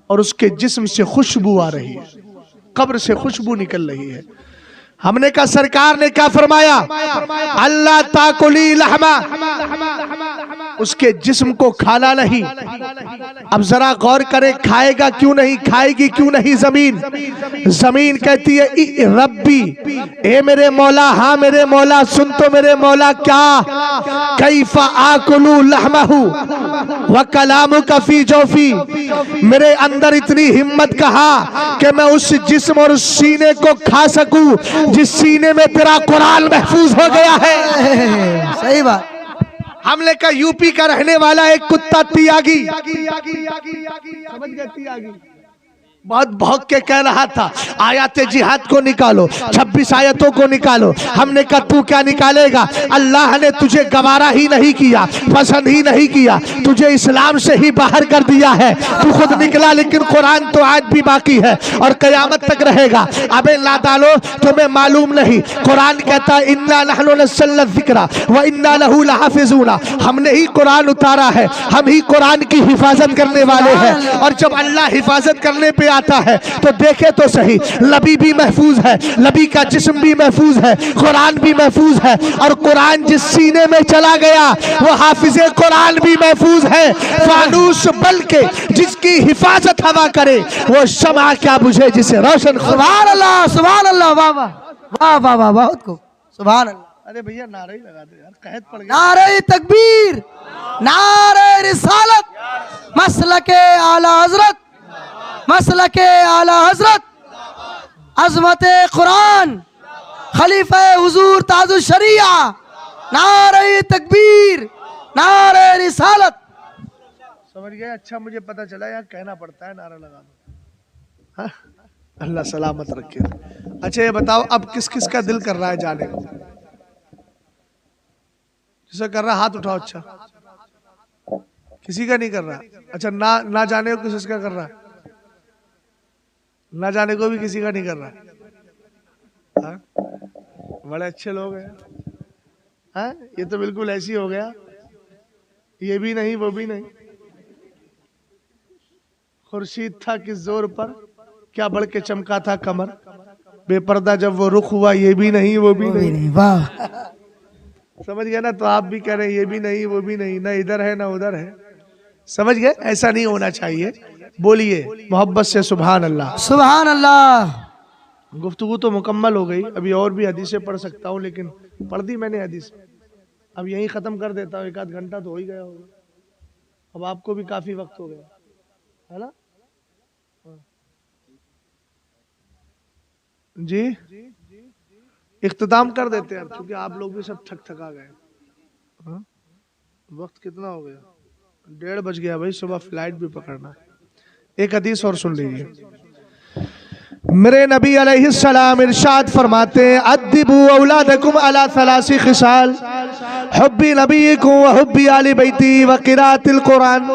और उसके जिस्म से खुशबू आ रही है, कब्र से खुशबू निकल रही है। हमने कहा सरकार ने क्या फरमाया, अल्लाह ताकुली लहमा, उसके जिस्म को खाना नहीं। अब जरा गौर करें, खाएगा क्यों नहीं, खाएगी क्यों नहीं जमीन? जमीन कहती है ई रब्बी, ए मेरे मौला, हाँ मेरे मौला, सुन तो मेरे मौला, क्या कैफा आकुलू लहमहू व कलामु कफी जोफी, मेरे अंदर इतनी हिम्मत कहाँ कि मैं उस जिस्म और उस सीने को खा सकूं जिस सीने में तेरा कुरान महफूज हो गया है। सही बात। हमने कहा यूपी का रहने वाला एक कुत्ता तियागी, समझ गए तियागी, बहुत भौंक के कह रहा था आयते जिहाद को निकालो, 26 आयतों को निकालो। हमने कहा तू क्या निकालेगा, अल्लाह ने तुझे गवारा ही नहीं किया, पसंद ही नहीं किया, तुझे इस्लाम से ही बाहर कर दिया है। तू खुद निकला, लेकिन कुरान तो आज भी बाकी है और कयामत तक रहेगा। अबे नादालो, तुम्हें मालूम नहीं, कुरान कहता है इन्ना नहनु नज़्ज़लना ज़िक्रा व इन्ना लहू लहाफ़िज़ूना, हमने ही कुरान उतारा है, हम ही कुरान की हिफाजत करने वाले हैं। और जब अल्लाह हिफाजत करने पे आता है तो देखे तो सही, नबी भी महफूज है, नबी का जिस्म भी महफूज है, कुरान भी महफूज है, और कुरान जिस सीने में चला गया वो हाफिजे कुरान भी महफूज है। फानूस बल के जिसकी हिफाजत हवा करे वो शमा क्या बुझे जिसे रोशन। सुभान अल्लाह, सुभान अल्लाह, वाह वाह वाह वाह वाह, बहुत खूब, सुभान अल्लाह। अरे भैया नारे ही लगा दे यार, कहत पड़ गया। नारे तकबीर, नारे रिसालत, मसलके आला हजरत, मसलके आला हजरत, अजमत कुरान, खलीफा हुजूर ताजुल शरिया, नारे तकबीर, नारे रिसालत। समझ गए? अच्छा मुझे पता चला यार कहना पड़ता है नारा लगा दो। हाँ? अल्लाह सलामत रखे। अच्छा ये बताओ अब किस किस का दिल कर रहा है जाने को? जिसे कर रहा हाथ उठाओ। अच्छा किसी का नहीं कर रहा? अच्छा ना जाने को किसका कर रहा है? ना जाने को भी किसी का नहीं कर रहा। हाँ? बड़े अच्छे लोग हैं। हाँ? ये तो बिल्कुल ऐसी हो गया, ये भी नहीं वो भी नहीं। खुर्शीद था किस जोर पर, क्या बढ़ के चमका था कमर, बेपर्दा जब वो रुख हुआ, ये भी नहीं वो भी नहीं। वाह, समझ गए ना? तो आप भी कह रहे हैं ये भी नहीं वो भी नहीं, ना इधर है ना उधर है। समझ गए? ऐसा नहीं होना चाहिए। बोलिए मोहब्बत से सुभान अल्लाह, सुभान अल्लाह। गुफ्तगू तो मुकम्मल हो गई, अभी और भी हदीसें पढ़ सकता हूँ, लेकिन पढ़ दी मैंने हदीस, अब यहीं ख़त्म कर देता हूँ। 1 आध घंटा तो हो ही गया होगा, अब आपको भी काफ़ी वक्त हो गया है ना? जी इख्तिताम कर देते हैं क्योंकि आप लोग भी सब थका गए। हाँ? वक्त कितना हो गया? 1:30 बज गया भाई, सुबह फ्लाइट भी पकड़ना है। एक हदीस और सुन लीजिए। मेरे नबी अलैहिस्सलाम इरशाद फरमाते हैं अद्दिबू औलादकुम अला सलासी खिसाल, हुब्बी नबीकुम व हुब्बी आली बैती व क़िराअतिल कुरान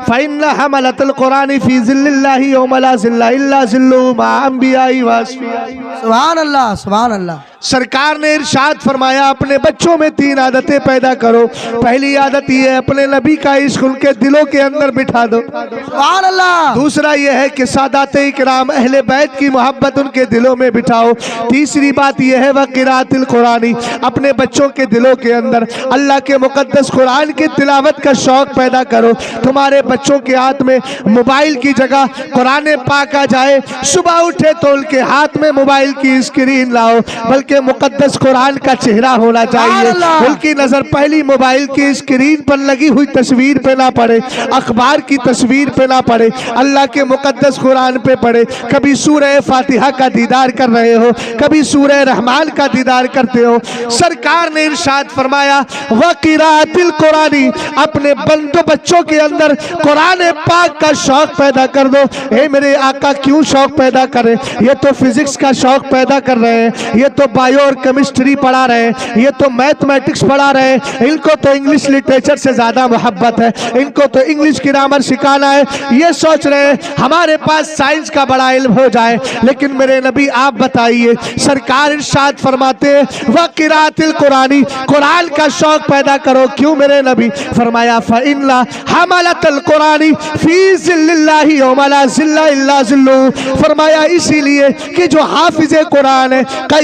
फ़इन्न हमलतल कुरान फ़ी ज़िल्लिल्लाहि यौम ला ज़िल्ला इल्ला ज़िल्लु मा अंबियाई व अस्फ़ियाई। सुभान अल्लाह, सुभान अल्लाह। सरकार ने इरशाद फरमाया अपने बच्चों में 3 आदतें पैदा करो। पहली आदत ये है अपने नबी का इश्क उनके दिलों के अंदर बिठा दो। सुभान अल्लाह। दूसरा ये है कि सादाते इकराम अहले बैत की मोहब्बत उनके दिलों में बिठाओ। तीसरी बात यह है वह क़िराअतुल कुरानी, अपने बच्चों के दिलों के अंदर अल्लाह के मुकद्दस कुरान की तिलावत का शौक पैदा करो। तुम्हारे बच्चों के हाथ में मोबाइल की जगह कुरान पाक आ जाए, सुबह उठे तो उनके हाथ में मोबाइल की स्क्रीन लाओ, बल्कि मुकद्दस कुरान का चेहरा होना चाहिए। उनकी नजर पहली मोबाइल की स्क्रीन पर लगी हुई तस्वीर पे ना पड़े, अखबार की तस्वीर पे ना पड़े, अल्लाह के मुकद्दस कुरान पे पड़े। कभी सूरह फातिहा का दीदार कर रहे हो, कभी सूरह रहमान का दीदार करते हो। सरकार ने इरशाद फरमाया व क़िराअतुल कुरानी, अपने बंदो बच्चों के अंदर कुरान पाक का शौक पैदा कर दो। हे मेरे आका क्यों शौक पैदा करें? ये तो फिजिक्स का शौक पैदा कर रहे हैं, ये तो बायो और केमिस्ट्री पढ़ा रहे हैं, ये तो मैथमेटिक्स पढ़ा रहे हैं, इनको तो इंग्लिश लिटरेचर से ज्यादा मोहब्बत है, इनको तो इंग्लिश ग्रामर सिखाना है। ये सोच रहे हैं हमारे पास साइंस का बड़ा इल्म हो जाए। लेकिन मेरे नबी आप बताइए, सरकार इरशाद फरमाते हैं व क़िराअतुल कुरानी, कुरान का शौक पैदा करो। क्यों मेरे नबी? फरमाया फ़इन्ना हमलतल कुरानी फ़ी ज़िल्लिल्लाहि यौम ला ज़िल्ला इल्ला ज़िल्लु, फरमाया इसीलिए कि जो हाफिज़े कुरान है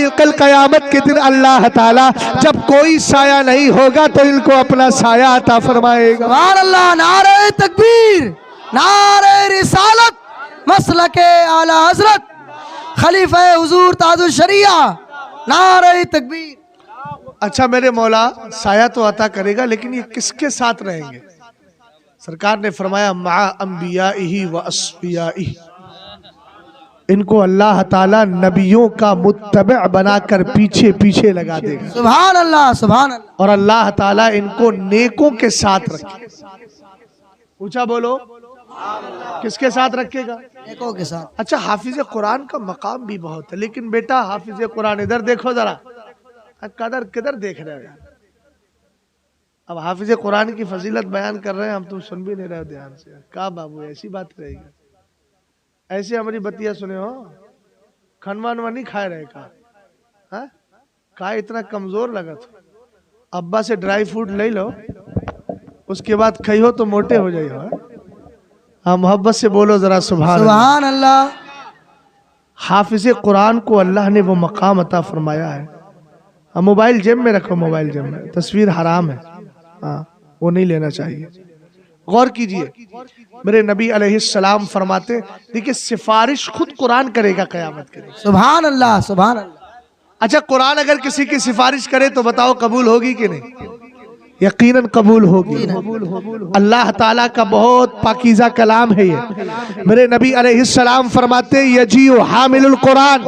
कल का कयामत के दिन अल्लाह ताला जब कोई साया नहीं होगा तो इनको अपना साया अता फरमाएगा। सुभान अल्लाह। नारे तकबीर, नारे रिसालत, मसलके आला हजरत खलीफा हुजूर ताजुल शरिया, नारे तकबीर। अच्छा मेरे मौला साया तो अता करेगा, लेकिन ये किसके साथ रहेंगे? सरकार ने फरमाया मा अंबियाइही व अस्फियाइही, इनको अल्लाह ताला नबियों का मुत्तबा बनाकर पीछे पीछे लगा देगा। सुभान अल्लाह, सुभान अल्लाह। और अल्लाह ताला इनको नेकों के साथ रखे। ऊंचा बोलो, किसके साथ रखेगा? नेकों के साथ। अच्छा, हाफिज कुरान का मकाम भी बहुत है, लेकिन बेटा हाफिज कुरान इधर देखो जरा, कदर किधर देख रहे हो यार? अब हाफिज कुरान की फजीलत बयान कर रहे हैं हम, तुम सुन भी नहीं रहे हो ध्यान से। क्या बाबू ऐसी बात रहेगी? ऐसे हमारी बतिया सुने हो? खनवा नहीं खाए रहे का इतना कमजोर लगा था? अब्बा से ड्राई फ्रूट ले लो, उसके बाद खाई हो तो मोटे हो जाइए। हाँ, मोहब्बत से बोलो जरा सुभान सुभान अल्लाह। हाफिज कुरान को अल्लाह ने वो मकाम अता फरमाया है। हम मोबाइल जेब में रखो, मोबाइल जेब में, तस्वीर हराम है, हाँ वो नहीं लेना चाहिए। गौर कीजिए, मेरे नबी अलैहिस्सलाम फरमाते, देखिए सिफारिश खुद कुरान करेगा कयामत के दिन। सुभान अल्लाह, सुभान अल्लाह। अच्छा, कुरान अगर किसी की सिफारिश करे तो बताओ कबूल होगी कि नहीं? यकीनन कबूल होगी। अल्लाह ताला का बहुत पाकीज़ा कलाम है ये। मेरे नबी अलैहिस्सलाम फरमाते यजीउ हामिलुल कुरान,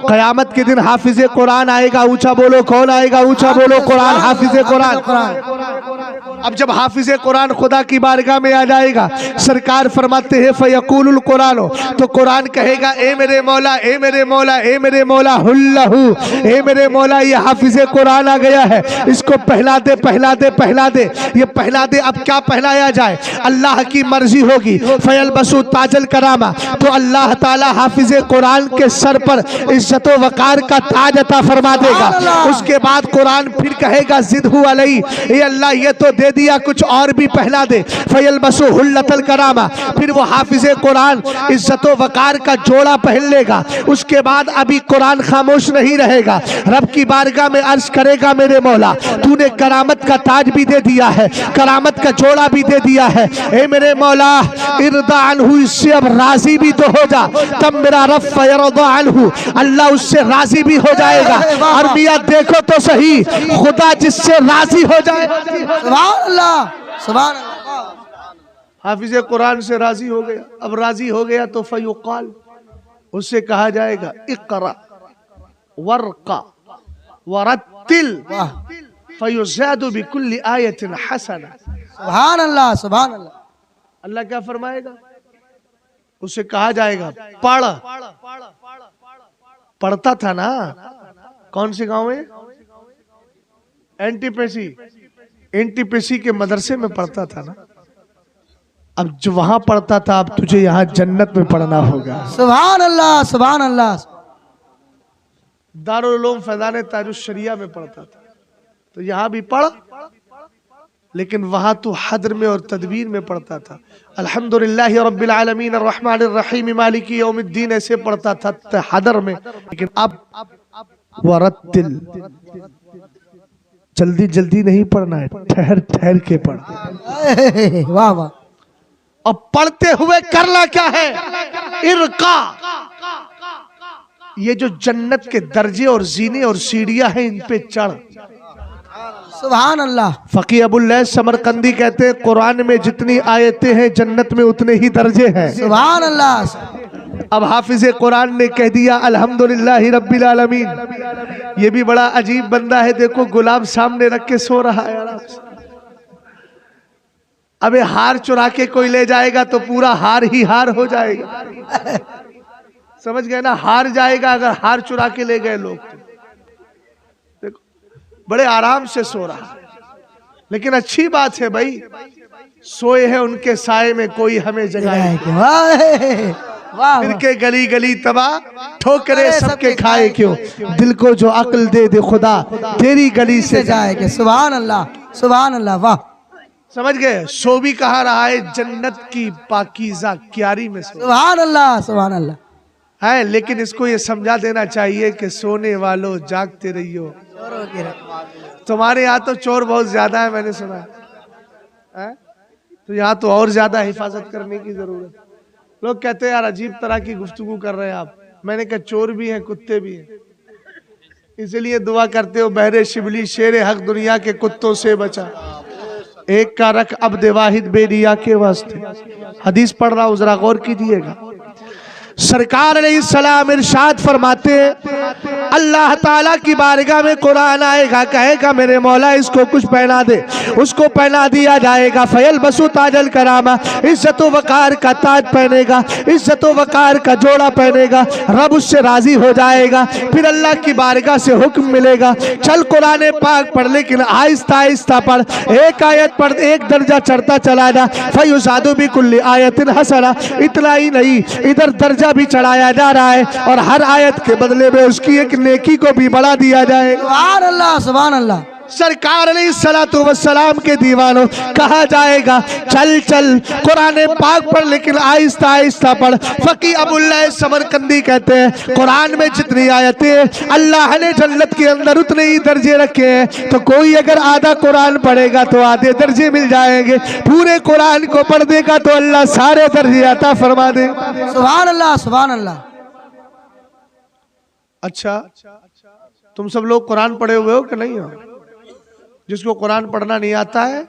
क़यामत के दिन हाफिज कुरान आएगा। ऊंचा बोलो, कौन आएगा? ऊंचा बोलो, कुरान, हाफिज कुरान। अब जब हाफिज कुरान खुदा की बारगाह में आ जाएगा, सरकार फरमाते हैं फयकुलुल कुरान, तो कुरान कहेगा ए मेरे मौला, ए मेरे मौला, ए मेरे मौला, हुल्लहु, ए मेरे मौला ये हाफिज कुरान आ गया है, इसको पहला दे, पहला दे, पहला दे। ये पहला दे, अब क्या पहलाया जाए? अल्लाह की मर्जी होगी। फयल बसु ताजल करामा, तो अल्लाह ताला हाफिज कुरान के सर पर इज्जत व वकार का ताज अता फरमा देगा। उसके बाद कुरान फिर कहेगा जिदहु अलई, ये अल्लाह ये तो दे दिया, कुछ और भी पहला दे। फयल बसु हुल्लतल करामा, फिर वो हाफिज कुरान इज्जत व वकार का जोड़ा पहन लेगा। उसके बाद अभी कुरान खामोश नहीं रहेगा, रब की बारगाह में अर्ज करेगा मेरे मौला तूने करामत का ताज भी दे दिया है, करामत का जोड़ा भी दे दिया है, ए मेरे मौला इर्दा अन्हु, इससे अब राजी भी तो हो जा। तब मेरा रब फयरदा अन्हु, अल्लाह उससे राजी भी हो जाएगा। और मियां देखो तो सही, खुदा जिससे राजी हो जाए। सुभान अल्लाह, सुभान अल्लाह। हाफिज कुरान से राजी हो गया, अब राजी हो गया तो फयुकाल, उससे कहा जाएगा इक़रा वर्का वरत्तिल फयुज़ादु बिकुल्लि आयतिन हसना। सुभान अल्लाह, सुभान अल्लाह। अल्लाह क्या फरमाएगा? उसे कहा जाएगा पढ़। पढ़ता था ना, कौन से गांव में? एनटीपीसी के मदरसे में पढ़ता था ना। अब जो वहां पढ़ता था, अब तुझे यहाँ जन्नत में पढ़ना होगा। सुभान अल्लाह, सुभान अल्लाह। दारुल उलूम फैज़ान ताजुश शरिया में पढ़ता था, तो यहाँ भी पढ़, लेकिन वहां तो हदर में और तदबीर में पढ़ता था। अल्हम्दुलिल्लाहि रब्बिल आलमीन अर्रहमानिर रहीम मालिकी यौमिद्दीन ऐसे पढ़ता था हदर में। लेकिन अब वरत्तिल, जल्दी जल्दी नहीं पढ़ना है, ठहर ठहर के पढ़। वाह वाह। और पढ़ते हुए करना क्या है? इरका, ये जो जन्नत के दर्जे और जीने और सीढ़ियां हैं, इन पे चढ़। सुभान अल्लाह। फकी अबुल समरकंदी कहते हैं कुरान में जितनी आयतें हैं जन्नत में उतने ही दर्जे हैं। सुभान अल्लाह। अब हाफिज कुरान ने कह दिया अल्हम्दुलिल्लाहि रब्बिल आलमीन। ये भी बड़ा अजीब बंदा है, देखो गुलाब सामने रख के सो रहा है आराम से। अबे हार चुरा के कोई ले जाएगा तो पूरा हार ही हार हो जाएगा, समझ गए ना? हार जाएगा अगर हार चुरा के ले गए लोग। देखो बड़े आराम से सो रहा है, लेकिन अच्छी बात है भाई, सोए हैं उनके साए में कोई हमें जगाए। फिर के गली गली तबाह ठोकरे सबके खाए क्यों, दिल को जो अक्ल दे दे खुदा तेरी गली से जाएगा। सुभान अल्लाह, सुभान अल्लाह। वाह, समझ गए? सो भी कहा रहा है जन्नत की पाकीज़ा क्यारी में सो। सुभान अल्लाह, सुभान अल्लाह। है, लेकिन इसको ये समझा देना चाहिए कि सोने वालों जागते रहियो। तुम्हारे यहाँ तो चोर बहुत ज्यादा है, मैंने सुना है? तो यहाँ तो और ज्यादा हिफाजत करने की जरूरत। लोग कहते हैं यार अजीब तरह की गुफ्तगू कर रहे हैं आप। मैंने कहा चोर भी हैं, कुत्ते भी हैं, इसलिए दुआ करते हो बहरे शिबली शेर हक दुनिया के कुत्तों से बचा, एक का रख अब देवाहिद बेरिया के वास्ते। हदीस पढ़ रहा हूं, जरा गौर कीजिएगा। सरकार अलैहिस्सलाम इरशाद फरमाते हैं अल्लाह ताला की बारगाह में कुरान आएगा, कहेगा मेरे मौला इसको कुछ पहना दे, उसको पहना दिया जाएगा। फयल बसु ताजल करामा, इज्जत व वकार का ताज पहनेगा, इज्जत व वकार का जोड़ा पहनेगा, रब उससे राजी हो जाएगा। फिर अल्लाह की बारगाह से हुक्म मिलेगा चल कुरान पाक पढ़, लेकिन आहिस्ता आहिस्ता पढ़, एक आयत पढ़, एक दर्जा चढ़ता चला जा। फयुसादु बिकुल्ली आयतिन हसना, इतना ही नहीं इधर दर्जा भी चढ़ाया जा रहा है और हर आयत के बदले में उसकी एक नेकी को भी बढ़ा दिया जाएगा। सुभान अल्लाह, सुभान अल्लाह। सरकार अलैहिस्सलातु वस्सलाम के दीवानों कहा जाएगा चल चल कुरान पाक पढ़, लेकिन आहिस्ता आहिस्ता पढ़। फकी अबुल्लाह समरकंदी कहते हैं कुरान में जितनी आयतें अल्लाह ने जन्नत के अंदर उतने ही दर्जे रखे हैं, तो कोई अगर आधा कुरान पढ़ेगा तो आधे दर्जे मिल जाएंगे, पूरे कुरान को पढ़ देगा तो अल्लाह सारे दर्जे अता फरमा दे। सुभान अल्लाह, सुभान अल्लाह। अच्छा, तुम सब लोग कुरान पढ़े हुए हो कि नहीं हो? जिसको कुरान पढ़ना नहीं आता है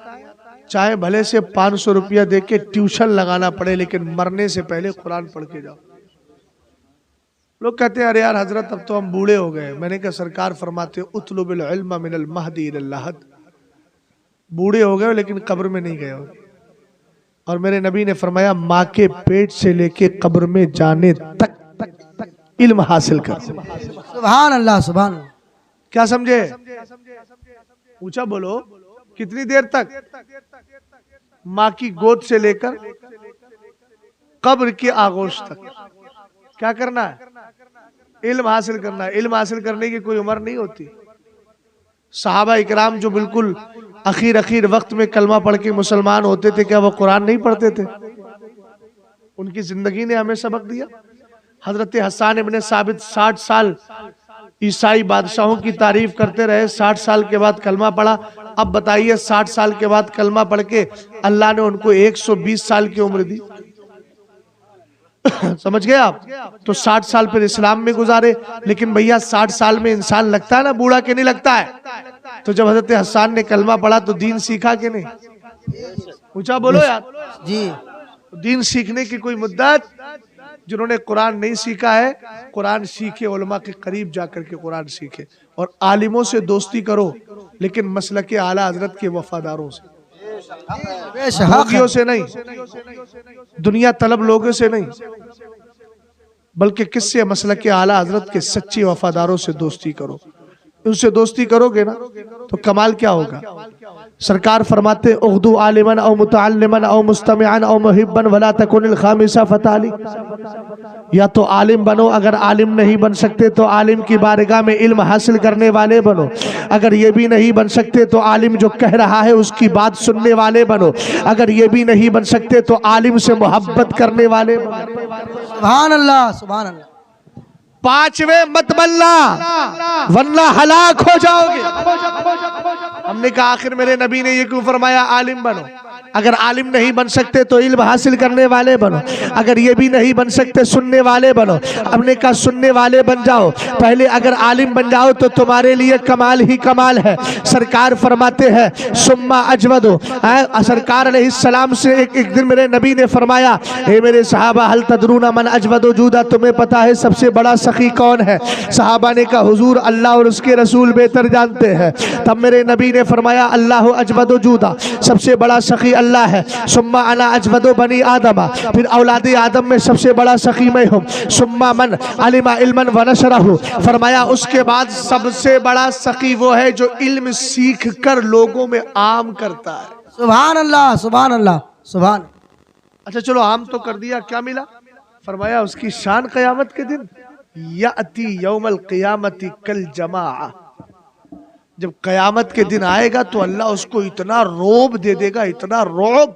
चाहे भले से 500 रुपया दे के ट्यूशन लगाना पड़े, लेकिन मरने से पहले कुरान पढ़ के जाओ। लोग कहते हैं अरे यार हजरत अब तो हम बूढ़े हो गए। मैंने कहा सरकार फरमाते उतलुबिल इल्म मिनल महदी इलल लहद, बूढ़े हो गए लेकिन कब्र में नहीं गए हो। और मेरे नबी ने फरमाया माँ के पेट से लेके कब्र में जाने तक इल्म हासिल कर। सुभान अल्लाह, सुभान अल्लाह। क्या समझे? ऊंचा बोलो। कितनी देर तक? माँ की गोद से लेकर कब्र की आगोश तक क्या करना है? इल्म हासिल करना है। इल्म हासिल करने की कोई उम्र नहीं होती। सहाबा इकराम जो बिल्कुल आखिर वक्त में कलमा पढ़ के मुसलमान होते थे, क्या वो कुरान नहीं पढ़ते थे? उनकी जिंदगी ने हमें सबक दिया। हजरत हसन इब्ने साबित 60 साल ईसाई बादशाहों की तारीफ करते रहे, 60 साल के बाद कलमा पढ़ा। अब बताइए 60 साल के बाद कलमा पढ़ के अल्लाह ने उनको 120 साल की उम्र दी। समझ गए आप? तो 60 साल फिर इस्लाम में गुजारे। लेकिन भैया 60 साल में इंसान लगता है ना बूढ़ा के नहीं लगता है? तो जब हजरत हसन ने कलमा पढ़ा तो दीन सीखा कि नहीं? ऊंचा बोलो यार जी। दीन सीखने की कोई मुद्दत? जिन्होंने कुरान नहीं सीखा है, कुरान सीखे, उलमा के करीब जाकर के कुरान सीखे। और आलिमों से दोस्ती करो, लेकिन मसलक आला हजरत के वफादारों से, लोगियों से नहीं, दुनिया तलब लोगों से नहीं, बल्कि किससे? मसलक आला हजरत के सच्चे वफादारों से दोस्ती करो। उनसे दोस्ती करोगे ना तो कमाल क्या होगा? सरकार फरमाते उर्दू आलिमन औ मुतअल्लिमन औ मुस्तमिअन औ मुहिब्बन वला तकुनिल खामिसा फताली। या तो आलिम बनो, अगर आलिम नहीं बन सकते तो आलिम की बारगाह में इल्म हासिल करने वाले बनो। अगर ये भी नहीं बन सकते तो आलिम जो कह रहा है उसकी बात सुनने वाले बनो। अगर ये भी नहीं बन सकते तो आलिम से मोहब्बत करने वाले बनो। सुभान अल्लाह, सुभान अल्लाह। पांचवे मत बनना वरना हलाक हो जाओगे। हमने कहा आखिर मेरे नबी ने ये क्यों फरमाया आलिम बनो? अगर आलिम नहीं बन सकते तो इल्म हासिल करने वाले बनो। अगर ये भी नहीं बन सकते सुनने वाले बनो। हमने कहा सुनने वाले बन जाओ पहले, अगर आलिम बन जाओ तो तुम्हारे लिए कमाल ही कमाल है। सरकार फरमाते हैं सुम्मा अजवदो। सरकार अलैहिस्सलाम से एक दिन मेरे नबी ने फरमाया हे मेरे सहाबा हल तदरूना मन अजवदो जूदा, तुम्हें पता है सबसे बड़ा सखी कौन है? सहाबा ने कहा हुजूर अल्लाह और उसके रसूल बेहतर जानते हैं। तब मेरे नबी ने फरमाया अल्लाह अजवदो जूदा, सबसे बड़ा सखी अल्लाह है। सुम्मा अना अजवदो बनी आदमा, फिर औलाद आदम में सबसे बड़ा सखी मैं हूँ। सुम्मा मन अलिमा इल्मन व नशरहु, फरमाया उसके बाद सबसे बड़ा सखी वो है जो इल्म सीख कर लोगों में आम करता है। सुभान अल्लाह, सुभान अल्लाह, सुभान। अच्छा चलो आम तो कर दिया, क्या मिला? फरमाया उसकी शान क़यामत के दिन याती यौमल क़ियामती कल जमाअ, जब कयामत के दिन आएगा तो अल्लाह उसको इतना रोब दे देगा, इतना रोब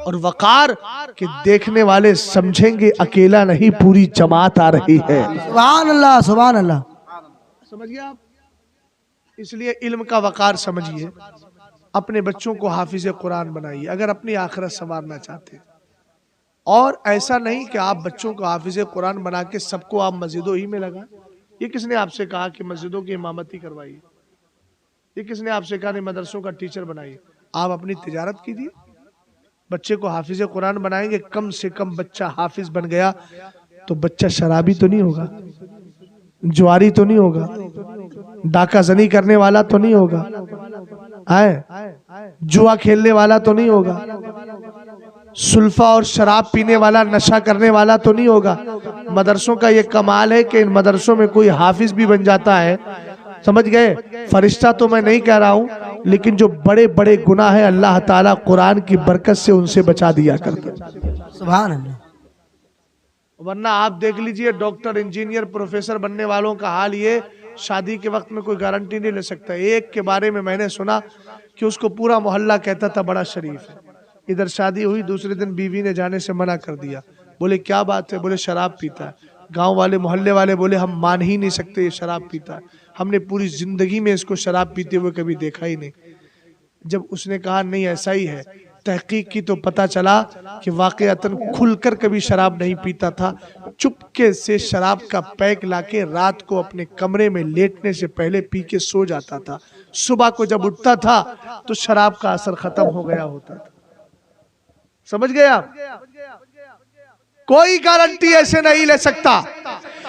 और वकार कि देखने वाले समझेंगे अकेला नहीं पूरी जमात आ रही है। सुभान अल्लाह, सुभान अल्लाह। समझिए आप, इसलिए इल्म का वकार समझिए, अपने बच्चों को हाफिज कुरान बनाइए अगर अपनी आखिरत संवारना चाहते हैं। और ऐसा नहीं कि आप बच्चों को हाफिज कुरान बना के सबको आप मस्जिदों ही में लगा। ये किसने आपसे कहा कि मस्जिदों की इमामती करवाइए? ये किसने आपसे कहा नहीं मदरसों का टीचर बनाइए? आप अपनी तिजारत कीजिए, बच्चे को हाफिज कुरान बनाएंगे। कम से कम बच्चा हाफिज बन गया तो बच्चा शराबी तो नहीं होगा, जुआरी तो नहीं होगा, डाका जनी करने वाला तो नहीं होगा, जुआ खेलने वाला तो नहीं होगा, सुल्फा और शराब पीने वाला, नशा करने वाला तो नहीं होगा। मदरसों का ये कमाल है कि इन मदरसों में कोई हाफिज भी बन जाता है। समझ गए? फरिश्ता तो मैं नहीं कह रहा हूं, लेकिन जो बड़े बड़े गुनाह है अल्लाह ताला कुरान की बरकत से उनसे बचा दिया करता। सुभान अल्लाह। वरना आप देख लीजिए डॉक्टर, इंजीनियर, प्रोफेसर बनने वालों का हाल ये, शादी के वक्त में कोई गारंटी नहीं ले सकता। एक के बारे में मैंने सुना कि उसको पूरा मोहल्ला कहता था बड़ा शरीफ है, इधर शादी हुई, दूसरे दिन बीवी ने जाने से मना कर दिया। बोले क्या बात है? बोले शराब पीता है। गांव वाले, मोहल्ले वाले बोले हम मान ही नहीं सकते ये शराब पीता है, हमने पूरी जिंदगी में इसको शराब पीते हुए कभी देखा ही नहीं। जब उसने कहा नहीं ऐसा ही है, तहकीक की तो पता चला कि वाकईतन खुलकर कभी शराब नहीं पीता था, चुपके से शराब का पैक लाके रात को अपने कमरे में लेटने से पहले पी के सो जाता था। सुबह को जब उठता था तो शराब का असर खत्म हो गया होता था। समझ गए आप? कोई गारंटी ऐसे नहीं ले सकता,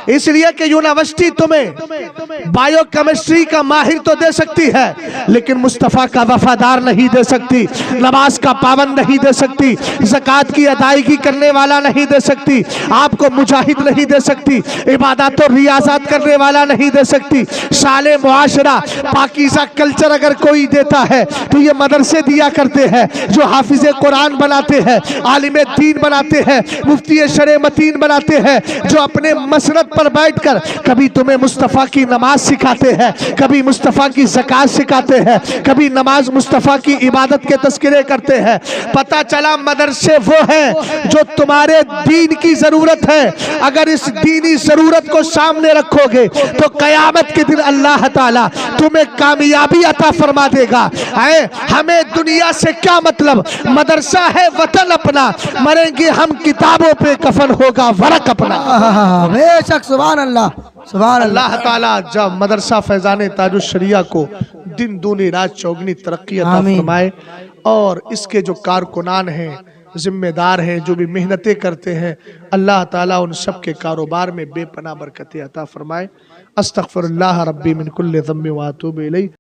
इसलिए कि यूनिवर्सिटी तुम्हें बायोकेमिस्ट्री का माहिर तो दे सकती है, लेकिन मुस्तफा का वफादार नहीं दे सकती, नमाज का पाबंद नहीं दे सकती, ज़कात की अदायगी करने वाला नहीं दे सकती, आपको मुजाहिद नहीं दे सकती, इबादत और रियाजत करने वाला नहीं दे सकती। साले मुआशरा पाकीज़ा कल्चर अगर कोई देता है तो ये मदरसे दिया करते हैं जो हाफिज कुरान बनाते हैं, आलिम दीन बनाते हैं, मुफ्ती शरे मतीन बनाते हैं, जो अपने मसनद पर बैठकर कभी तुम्हें मुस्तफा की नमाज सिखाते हैं, कभी मुस्तफा की ज़कात सिखाते हैं, कभी नमाज मुस्तफा की इबादत के तस्करे करते हैं। पता चला मदरसे वो है जो तुम्हारे दीन की जरूरत है। अगर इस दीनी जरूरत को सामने रखोगे तो कयामत के दिन अल्लाह ताला तुम्हें कामयाबी अता फरमा देगा। हमें दुनिया से क्या मतलब, मदरसा है वतन अपना, मरेंगे हम किताबों पे, कफन होगा वरक अपना। बेशक, सुभान अल्लाह, सुभान अल्लाह। अल्लाह ताला जब मदरसा फैजाने ताजुश शरिया को दिन दूनी रात चौगनी तरक्की अता फरमाए, और इसके जो कारकुनान हैं, जिम्मेदार हैं, जो भी मेहनतें करते हैं, अल्लाह ताला उन सब के कारोबार में बेपनाह बरकतें अता फरमाए। अस्तगफिरुल्लाह रब्बी मिन कुल्लि ज़म्बिन व अतूबु इलैह।